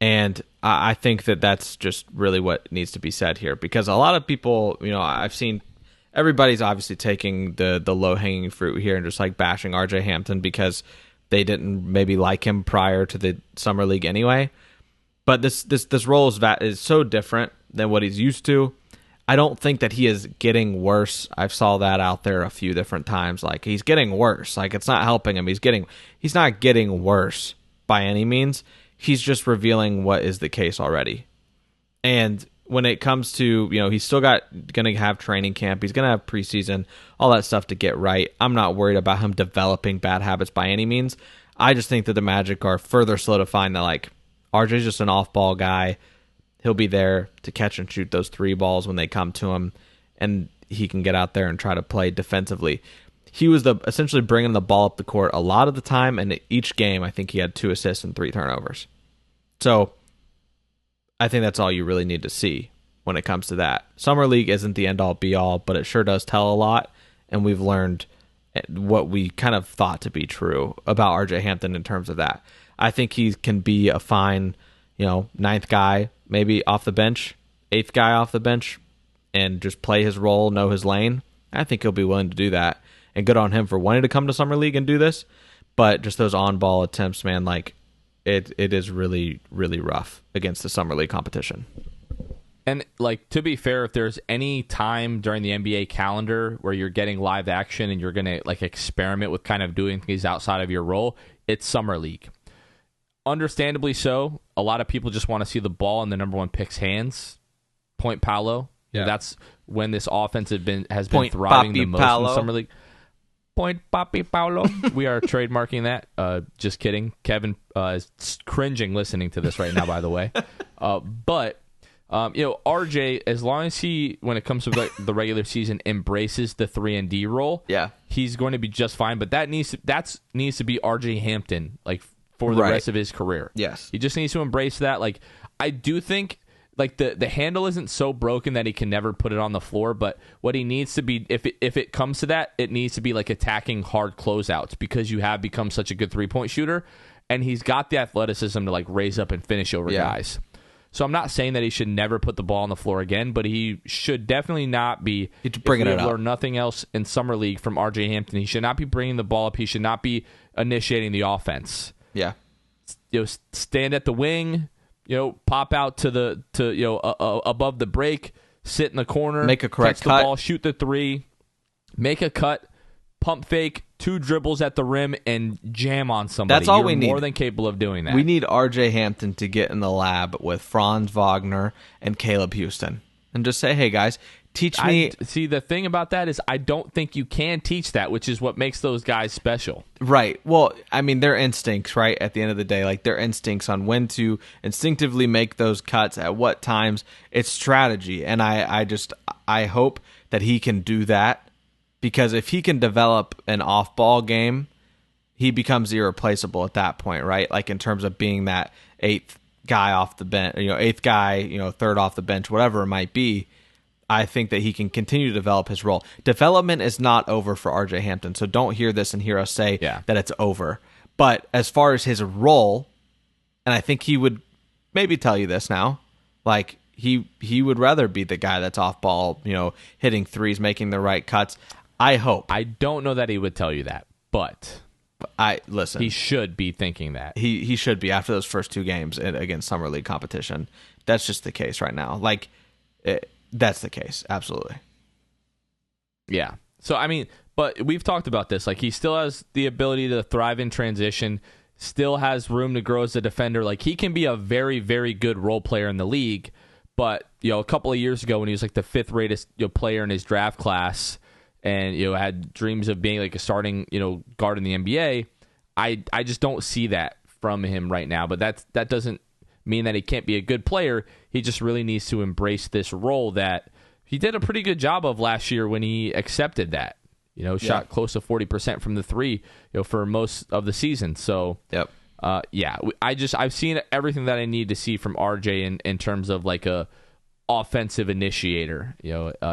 And I think that that's just really what needs to be said here. Because a lot of people, I've seen everybody's obviously taking the low-hanging fruit here and just like bashing RJ Hampton because they didn't maybe like him prior to the summer league anyway. But this role is so different than what he's used to. I don't think that he is getting worse. I've saw that out there a few different times. Like he's getting worse. Like it's not helping him. He's not getting worse by any means. He's just revealing what is the case already. And when it comes to, he's still going to have training camp. He's going to have preseason, all that stuff to get right. I'm not worried about him developing bad habits by any means. I just think that the Magic are further solidifying that like RJ's just an off-ball guy. He'll be there to catch and shoot those 3 balls when they come to him, and he can get out there and try to play defensively. He was essentially bringing the ball up the court a lot of the time, and each game I think he had 2 assists and 3 turnovers. So I think that's all you really need to see when it comes to that. Summer League isn't the end-all, be-all, but it sure does tell a lot, and we've learned what we kind of thought to be true about RJ Hampton in terms of that. I think he can be a fine, 9th guy, maybe off the bench, 8th guy off the bench, and just play his role, know his lane. I think he'll be willing to do that. And good on him for wanting to come to Summer League and do this. But just those on-ball attempts, man, like it is really, really rough against the Summer League competition. And like to be fair, if there's any time during the NBA calendar where you're getting live action and you're going to like experiment with kind of doing things outside of your role, it's Summer League. Understandably so. A lot of people just want to see the ball in the number 1 pick's hands. Point Paolo. Yeah. That's when this offense has been thriving Papi the most Paolo. In Summer League. Point Papi Paolo. We are trademarking that. Just kidding. Kevin is cringing listening to this right now, by the way. But RJ, as long as he, when it comes to the regular season, embraces the 3-and-D role, he's going to be just fine. But that needs to be RJ Hampton, like for the rest of his career. Yes, he just needs to embrace that. Like I do think, like the handle isn't so broken that he can never put it on the floor. But what he needs to be, if it comes to that, it needs to be like attacking hard closeouts because you have become such a good 3-point shooter, and he's got the athleticism to like raise up and finish over guys. So I'm not saying that he should never put the ball on the floor again, but he should definitely not be bringing it up. Learn nothing else in Summer League from RJ Hampton. He should not be bringing the ball up. He should not be initiating the offense. Yeah, stand at the wing. Pop out to above the break, sit in the corner, make a correct catch the ball, shoot the 3, make a cut, pump fake, 2 dribbles at the rim and jam on somebody. That's all You're we need. more than capable of doing that. We need RJ Hampton to get in the lab with Franz Wagner and Caleb Houston and just say, hey, guys, teach me. See, the thing about that is I don't think you can teach that, which is what makes those guys special. Right. Well, I mean, their instincts, right? At the end of the day, like their instincts on when to instinctively make those cuts at what times. It's strategy. And I hope that he can do that, because if he can develop an off-ball game, he becomes irreplaceable at that point, right? Like in terms of being that eighth guy off the bench, eighth guy, third off the bench, whatever it might be. I think that he can continue to develop his role. Development is not over for RJ Hampton, so don't hear this and hear us say that it's over. But as far as his role, and I think he would maybe tell you this now, like he would rather be the guy that's off ball, hitting threes, making the right cuts. I hope. I don't know that he would tell you that, but listen. He should be thinking that. He should be after those first 2 games against Summer League competition. That's just the case right now. Like, that's the case. Absolutely. Yeah. So, I mean, but we've talked about this. Like, he still has the ability to thrive in transition, still has room to grow as a defender. Like, he can be a very, very good role player in the league. But, a couple of years ago when he was like the 5th rated player in his draft class, and had dreams of being like a starting guard in the NBA, I just don't see that from him right now. But that doesn't mean that he can't be a good player. He just really needs to embrace this role that he did a pretty good job of last year when he accepted that. Shot close to 40% from the 3 for most of the season. So I've seen everything that I need to see from RJ in terms of like a offensive initiator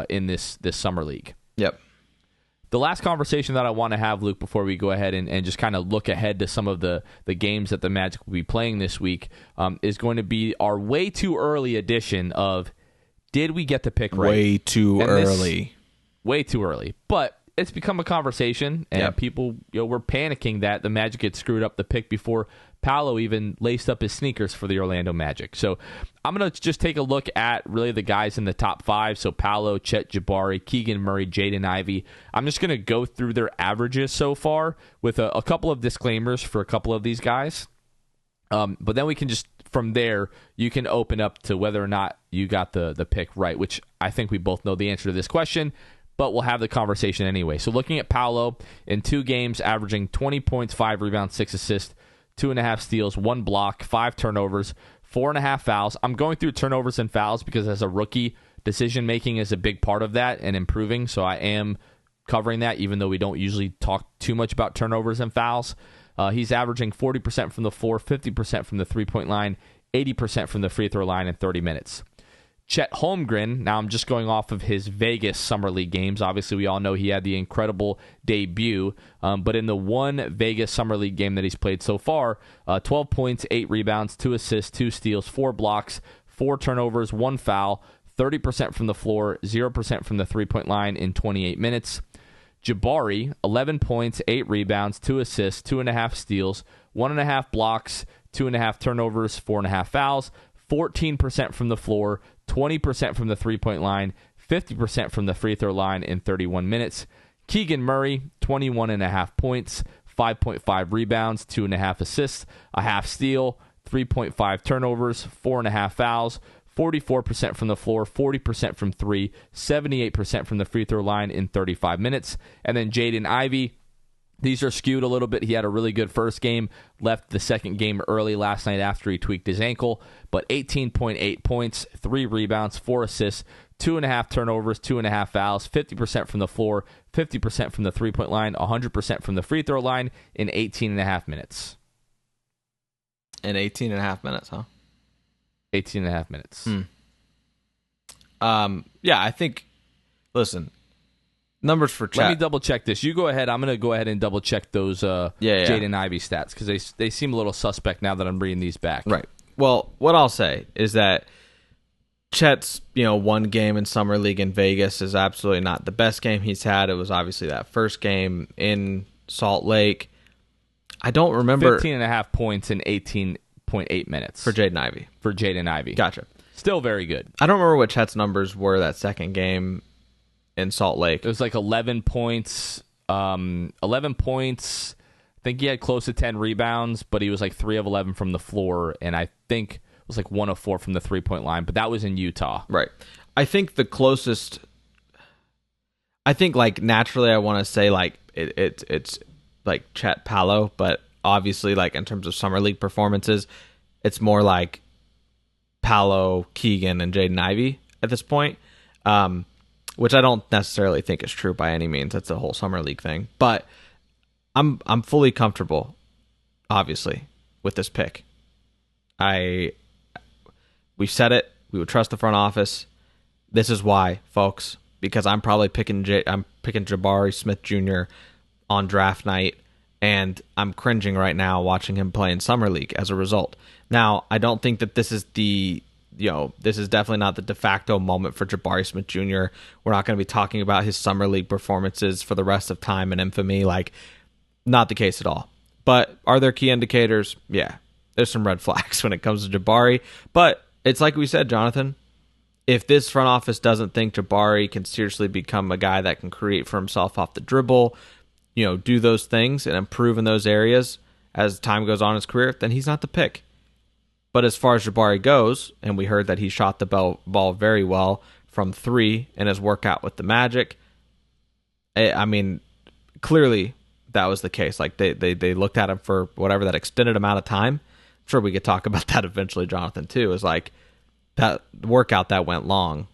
in this summer league. Yep. The last conversation that I want to have, Luke, before we go ahead and just kind of look ahead to some of the games that the Magic will be playing this week, is going to be our way too early edition of Did We Get the Pick Right? Way too early. Way too early. But it's become a conversation, and people were panicking that the Magic had screwed up the pick before Paolo even laced up his sneakers for the Orlando Magic. So I'm going to just take a look at really the guys in the top 5. So Paolo, Chet, Jabari, Keegan Murray, Jaden Ivey. I'm just going to go through their averages so far with a couple of disclaimers for a couple of these guys. But then we can just, from there, you can open up to whether or not you got the pick right, which I think we both know the answer to this question, but we'll have the conversation anyway. So looking at Paolo, in 2 games, averaging 20 points, 5 rebounds, 6 assists, 2.5 steals, 1 block, 5 turnovers, 4.5 fouls. I'm going through turnovers and fouls because as a rookie, decision-making is a big part of that and improving, so I am covering that, even though we don't usually talk too much about turnovers and fouls. He's averaging 40% from the floor, 50% from the three-point line, 80% from the free throw line in 30 minutes. Chet Holmgren, now I'm just going off of his Vegas Summer League games. Obviously, we all know he had the incredible debut, but in the one Vegas Summer League game that he's played so far, 12 points, 8 rebounds, 2 assists, 2 steals, 4 blocks, 4 turnovers, 1 foul, 30% from the floor, 0% from the three-point line in 28 minutes. Jabari, 11 points, 8 rebounds, 2 assists, 2.5 steals, 1.5 blocks, 2.5 turnovers, 4.5 fouls, 14% from the floor, 20% from the three-point line, 50% from the free throw line in 31 minutes. Keegan Murray, 21.5 points, 5.5 rebounds, 2.5 assists, a half steal, 3.5 turnovers, 4.5 fouls, 44% from the floor, 40% from 3, 78% from the free throw line in 35 minutes. And then Jaden Ivey, these are skewed a little bit. He had a really good first game, left the second game early last night after he tweaked his ankle, but 18.8 points, 3 rebounds, 4 assists, 2.5 turnovers, 2.5 fouls, 50% from the floor, 50% from the three-point line, 100% from the free throw line in 18.5 minutes. In 18.5 minutes, huh? 18.5 minutes. Yeah, I think, listen, numbers for Chet. Let me double check this. You go ahead. I'm going to go ahead and double check those Jaden Ivey stats because they seem a little suspect now that I'm reading these back. Right. Well, what I'll say is that Chet's, one game in Summer League in Vegas is absolutely not the best game he's had. It was obviously that first game in Salt Lake. I don't remember. 15.5 points in 18.8 minutes. For Jaden Ivey. For Jaden Ivey. Gotcha. Still very good. I don't remember what Chet's numbers were that second game in Salt Lake. It was like 11 points, 11 points. I think he had close to 10 rebounds, but he was like 3 of 11 from the floor, and I think it was like 1 of 4 from the 3-point line, but that was in Utah. Right. I think the closest... I think, like, naturally I want to say, like, it's like Chet Paolo, but obviously, like, in terms of Summer League performances, it's more like Paolo, Keegan, and Jaden Ivey at this point, which I don't necessarily think is true by any means. That's a whole Summer League thing. But I'm fully comfortable, obviously, with this pick. We said it. We would trust the front office. This is why, folks, because I'm probably picking Jabari Smith Jr. on draft night, and I'm cringing right now watching him play in Summer League as a result. Now, I don't think that this is this is definitely not the de facto moment for Jabari Smith Jr. We're not going to be talking about his Summer League performances for the rest of time and infamy. Like, not the case at all. But are there key indicators? Yeah, there's some red flags when it comes to Jabari. But it's like we said, Jonathan, if this front office doesn't think Jabari can seriously become a guy that can create for himself off the dribble, do those things and improve in those areas as time goes on in his career, then he's not the pick. But as far as Jabari goes, and we heard that he shot the ball very well from 3 in his workout with the Magic, I mean, clearly that was the case. Like, they looked at him for whatever that extended amount of time. I'm sure we could talk about that eventually, Jonathan, too. Is like that workout that went long.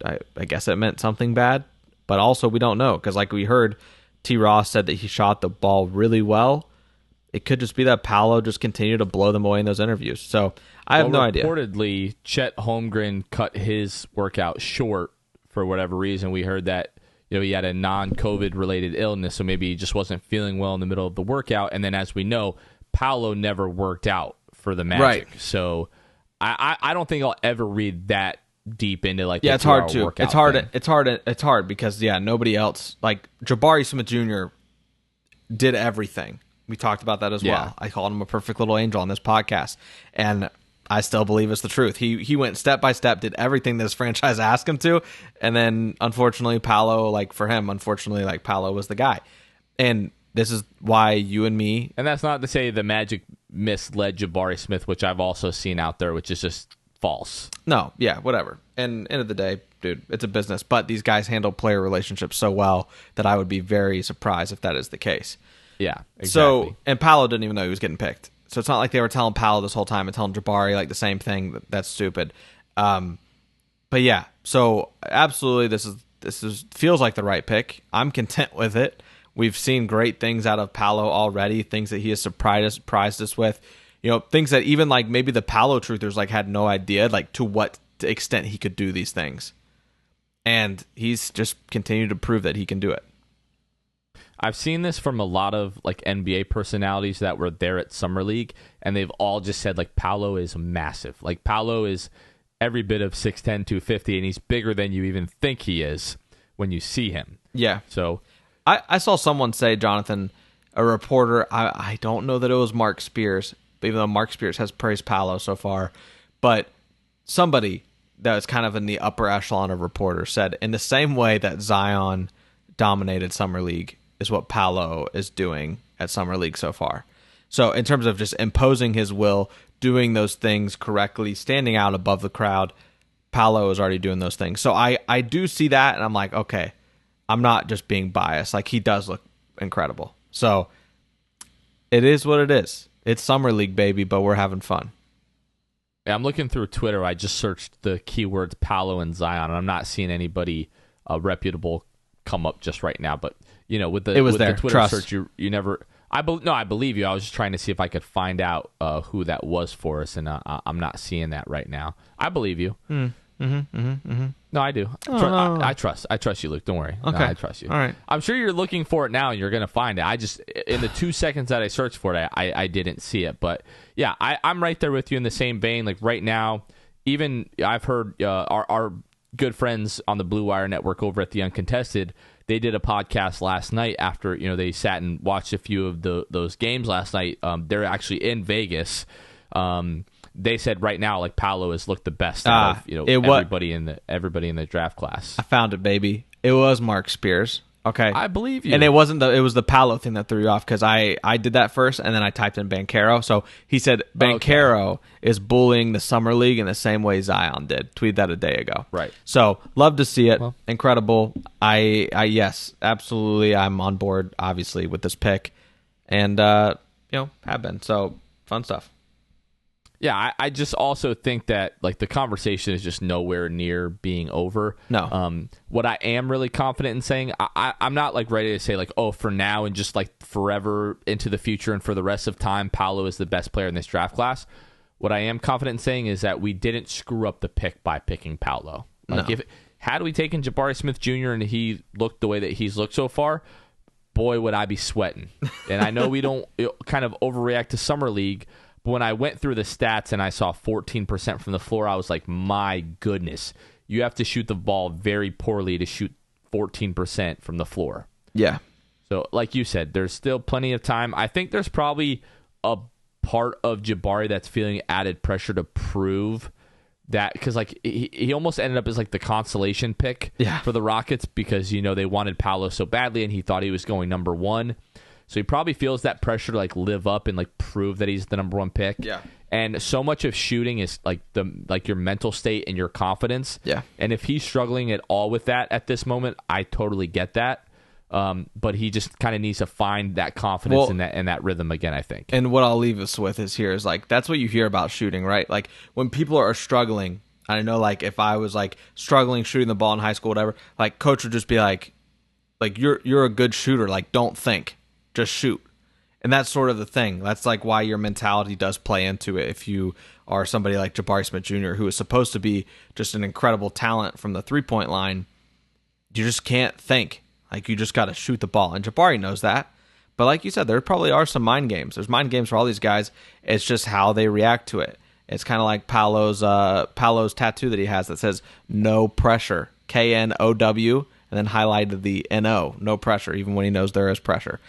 I guess it meant something bad, but also we don't know, because like we heard, T. Ross said that he shot the ball really well. It could just be that Paolo just continued to blow them away in those interviews. So I have no idea. Reportedly, Chet Holmgren cut his workout short for whatever reason. We heard that he had a non-COVID related illness, so maybe he just wasn't feeling well in the middle of the workout. And then, as we know, Paolo never worked out for the Magic. Right. So I don't think I'll ever read that deep into like it's hard to. It's hard because nobody else, like Jabari Smith Jr. did everything. We talked about that as well. I called him a perfect little angel on this podcast, and I still believe it's the truth. He went step by step, did everything this franchise asked him to, and then unfortunately Paolo, Paolo was the guy. And this is why you and me... And that's not to say the Magic misled Jabari Smith, which I've also seen out there, which is just false. No, yeah, whatever. And end of the day, dude, it's a business. But these guys handle player relationships so well that I would be very surprised if that is the case. Yeah, exactly. So, and Paolo didn't even know he was getting picked. So it's not like they were telling Paolo this whole time and telling Jabari like the same thing. That's stupid. But yeah, so absolutely, this is feels like the right pick. I'm content with it. We've seen great things out of Paolo already. Things that he has surprised us with. Things that even like maybe the Paolo truthers like had no idea like to what extent he could do these things. And he's just continued to prove that he can do it. I've seen this from a lot of like NBA personalities that were there at Summer League, and they've all just said like Paolo is massive. Like Paolo is every bit of 6'10", 250, and he's bigger than you even think he is when you see him. Yeah. So I saw someone say, Jonathan, a reporter, I don't know that it was Mark Spears, even though Mark Spears has praised Paolo so far, but somebody that was kind of in the upper echelon of reporters said, in the same way that Zion dominated Summer League is what Paolo is doing at Summer League so far. So in terms of just imposing his will, doing those things correctly, standing out above the crowd, Paolo is already doing those things. So I do see that, and I'm like, okay, I'm not just being biased. Like, he does look incredible. So it is what it is. It's Summer League, baby, but we're having fun. Yeah, I'm looking through Twitter. I just searched the keywords Paolo and Zion, and I'm not seeing anybody reputable come up just right now. But with the Twitter Trust. search, you never. I believe you. I was just trying to see if I could find out who that was for us, and I'm not seeing that right now. I believe you. No, I do. I trust you, Luke. Don't worry. Okay. No, I trust you. All right. I'm sure you're looking for it now, and you're going to find it. I just, in the 2 seconds that I searched for it, I didn't see it. But yeah, I'm right there with you in the same vein. Like right now, even I've heard our good friends on the Blue Wire Network over at the Uncontested, they did a podcast last night after they sat and watched a few of those games last night. They're actually in Vegas. They said right now, like Paolo has looked the best out of everybody in the draft class. I found it, baby. It was Mark Spears, Okay. I believe you. And it was the Paolo thing that threw you off because I did that first and then I typed in Banchero. So he said Banchero is bullying the Summer League in the same way Zion did. Tweeted that a day ago. Right. So love to see it. Well, incredible. I yes, absolutely. I'm on board, obviously, with this pick. And, have been. So fun stuff. Yeah, I just also think that like the conversation is just nowhere near being over. No. What I am really confident in saying, I'm not like ready to say like, oh, for now and just like forever into the future and for the rest of time, Paolo is the best player in this draft class. What I am confident in saying is that we didn't screw up the pick by picking Paolo. Like No. Had we taken Jabari Smith Jr. and he looked the way that he's looked so far, boy, would I be sweating. And I know we don't kind of overreact to Summer League, but when I went through the stats and I saw 14% from the floor, I was like, my goodness, you have to shoot the ball very poorly to shoot 14% from the floor. Yeah. So like you said, there's still plenty of time. I think there's probably a part of Jabari that's feeling added pressure to prove that, because like he almost ended up as like the consolation pick for the Rockets because, they wanted Paolo so badly and he thought he was going number one. So he probably feels that pressure to like live up and like prove that he's the number one pick. Yeah. And so much of shooting is like your mental state and your confidence. Yeah. And if he's struggling at all with that at this moment, I totally get that. But he just kind of needs to find that confidence and that rhythm again, I think. And what I'll leave us with is like that's what you hear about shooting, right? Like when people are struggling, I know like if I was like struggling shooting the ball in high school, whatever, like coach would just be like you're a good shooter, like don't think. Just shoot. And that's sort of the thing. That's like why your mentality does play into it. If you are somebody like Jabari Smith Jr., who is supposed to be just an incredible talent from the three-point line, you just can't think. Like, you just got to shoot the ball. And Jabari knows that. But like you said, there probably are some mind games. There's mind games for all these guys. It's just how they react to it. It's kind of like Paolo's tattoo that he has that says, no pressure, KNOW, and then highlighted the NO, no pressure, even when he knows there is pressure.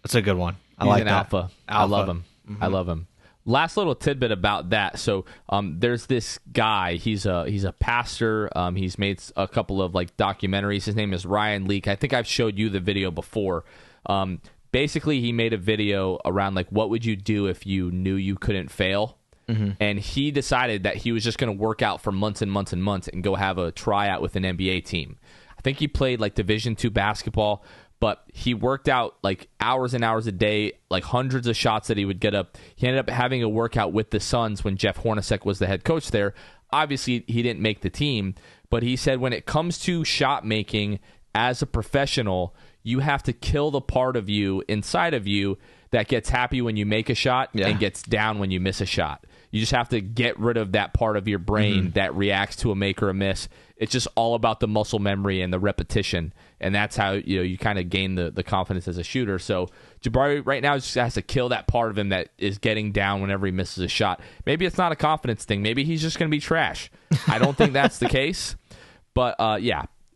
That's a good one. He's like an that. alpha. I love him. Mm-hmm. I love him. Last little tidbit about that. So there's this guy. He's a pastor. He's made a couple of like documentaries. His name is Ryan Leak. I think I've showed you the video before. Basically, he made a video around like what would you do if you knew you couldn't fail. Mm-hmm. And he decided that he was just going to work out for months and months and months and go have a tryout with an NBA team. I think he played like Division II basketball. But he worked out like hours and hours a day, like hundreds of shots that he would get up. He ended up having a workout with the Suns when Jeff Hornacek was the head coach there. Obviously, he didn't make the team, but he said when it comes to shot making as a professional, you have to kill the part of you inside of you that gets happy when you make a shot and gets down when you miss a shot. You just have to get rid of that part of your brain that reacts to a make or a miss. It's just all about the muscle memory and the repetition, and that's how you kind of gain the confidence as a shooter. So Jabari right now just has to kill that part of him that is getting down whenever he misses a shot. Maybe it's not a confidence thing. Maybe he's just going to be trash. I don't think that's the case. But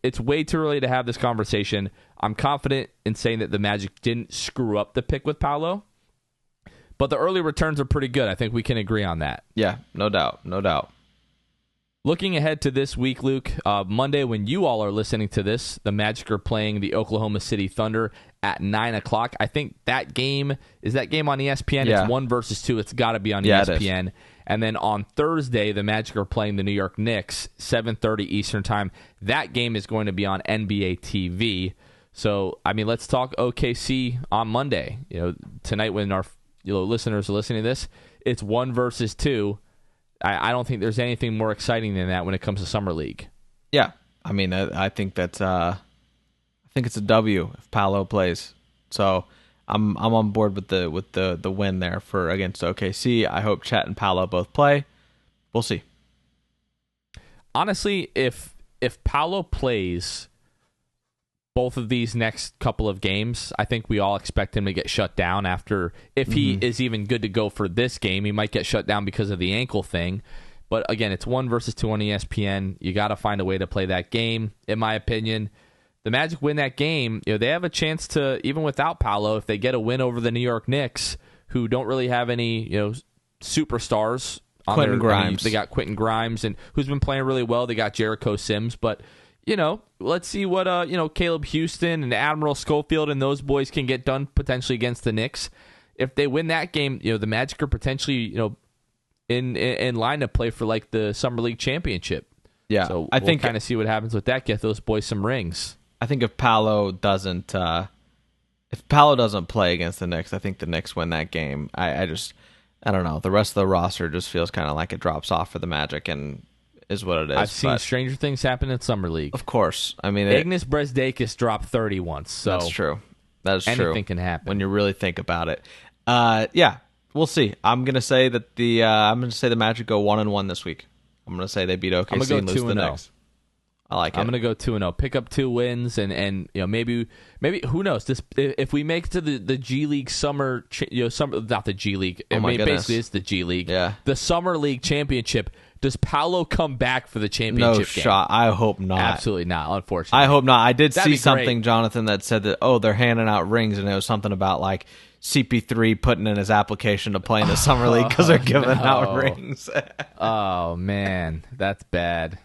it's way too early to have this conversation. I'm confident in saying that the Magic didn't screw up the pick with Paolo. But the early returns are pretty good. I think we can agree on that. Yeah, no doubt. No doubt. Looking ahead to this week, Luke, Monday when you all are listening to this, the Magic are playing the Oklahoma City Thunder at 9 o'clock. I think that game on ESPN. Yeah. It's 1 versus 2. It's got to be on ESPN. And then on Thursday, the Magic are playing the New York Knicks, 7:30 Eastern Time. That game is going to be on NBA TV. So, I mean, let's talk OKC on Monday. Tonight when our listeners are listening to this, it's 1 versus 2. I don't think there's anything more exciting than that when it comes to Summer League. Yeah, I mean, I think that's I think it's a W if Paolo plays. So I'm on board with the win there against OKC. I hope Chet and Paolo both play. We'll see. Honestly, if Paolo plays both of these next couple of games, I think we all expect him to get shut down after. If he is even good to go for this game, he might get shut down because of the ankle thing. But again, it's 1 versus 2 on ESPN. You got to find a way to play that game, in my opinion. The Magic win that game, they have a chance to, even without Paolo, if they get a win over the New York Knicks, who don't really have any, superstars. Quentin Grimes. They got Quentin Grimes, and who's been playing really well. They got Jericho Sims, but let's see what Caleb Houston and Admiral Schofield and those boys can get done potentially against the Knicks. If they win that game, the Magic are potentially in line to play for like the Summer League championship. Yeah, so I we'll think kind of see what happens with that. Get those boys some rings. I think if Paolo doesn't play against the Knicks, I think the Knicks win that game. I don't know. The rest of the roster just feels kind of like it drops off for the Magic and is what it is. I've seen stranger things happen in Summer League. Of course. I mean, Ignas Brezdeikis dropped 30 once. So that's true. That is anything true. Anything can happen when you really think about it. Yeah, we'll see. I'm gonna say that the Magic go 1-1 this week. I'm gonna say they beat OKC and lose to the Knicks. I like it. I'm gonna go 2-0. Pick up 2 wins and maybe who knows? If we make it to the G League summer, not the G League. Oh my goodness. Basically it's the G League. Yeah. The Summer League championship. Does Paolo come back for the championship No game? shot. I hope not. Absolutely not, unfortunately. I hope not. I did see something, great. Jonathan, that said that, they're handing out rings, and it was something about, like, CP3 putting in his application to play in the Summer League because they're giving out rings. Oh, man. That's bad.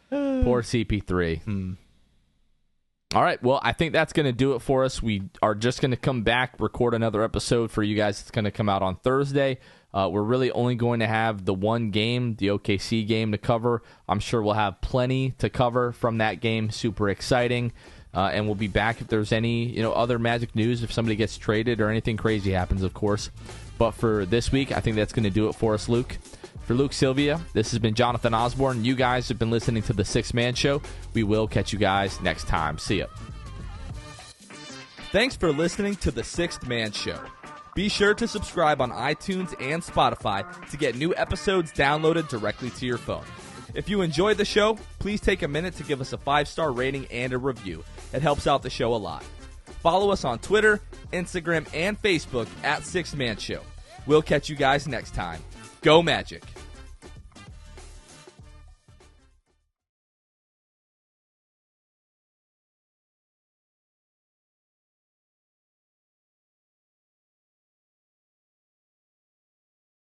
Poor CP3. All right, well, I think that's going to do it for us. We are just going to come back, record another episode for you guys. It's going to come out on Thursday. We're really only going to have the one game, the OKC game, to cover. I'm sure we'll have plenty to cover from that game. Super exciting. And we'll be back if there's any other Magic news, if somebody gets traded or anything crazy happens, of course. But for this week, I think that's going to do it for us, Luke. For Luke Sylvia, this has been Jonathan Osborne. You guys have been listening to The Sixth Man Show. We will catch you guys next time. See ya. Thanks for listening to The Sixth Man Show. Be sure to subscribe on iTunes and Spotify to get new episodes downloaded directly to your phone. If you enjoyed the show, please take a minute to give us a 5-star rating and a review. It helps out the show a lot. Follow us on Twitter, Instagram, and Facebook at Sixth Man Show. We'll catch you guys next time. Go Magic!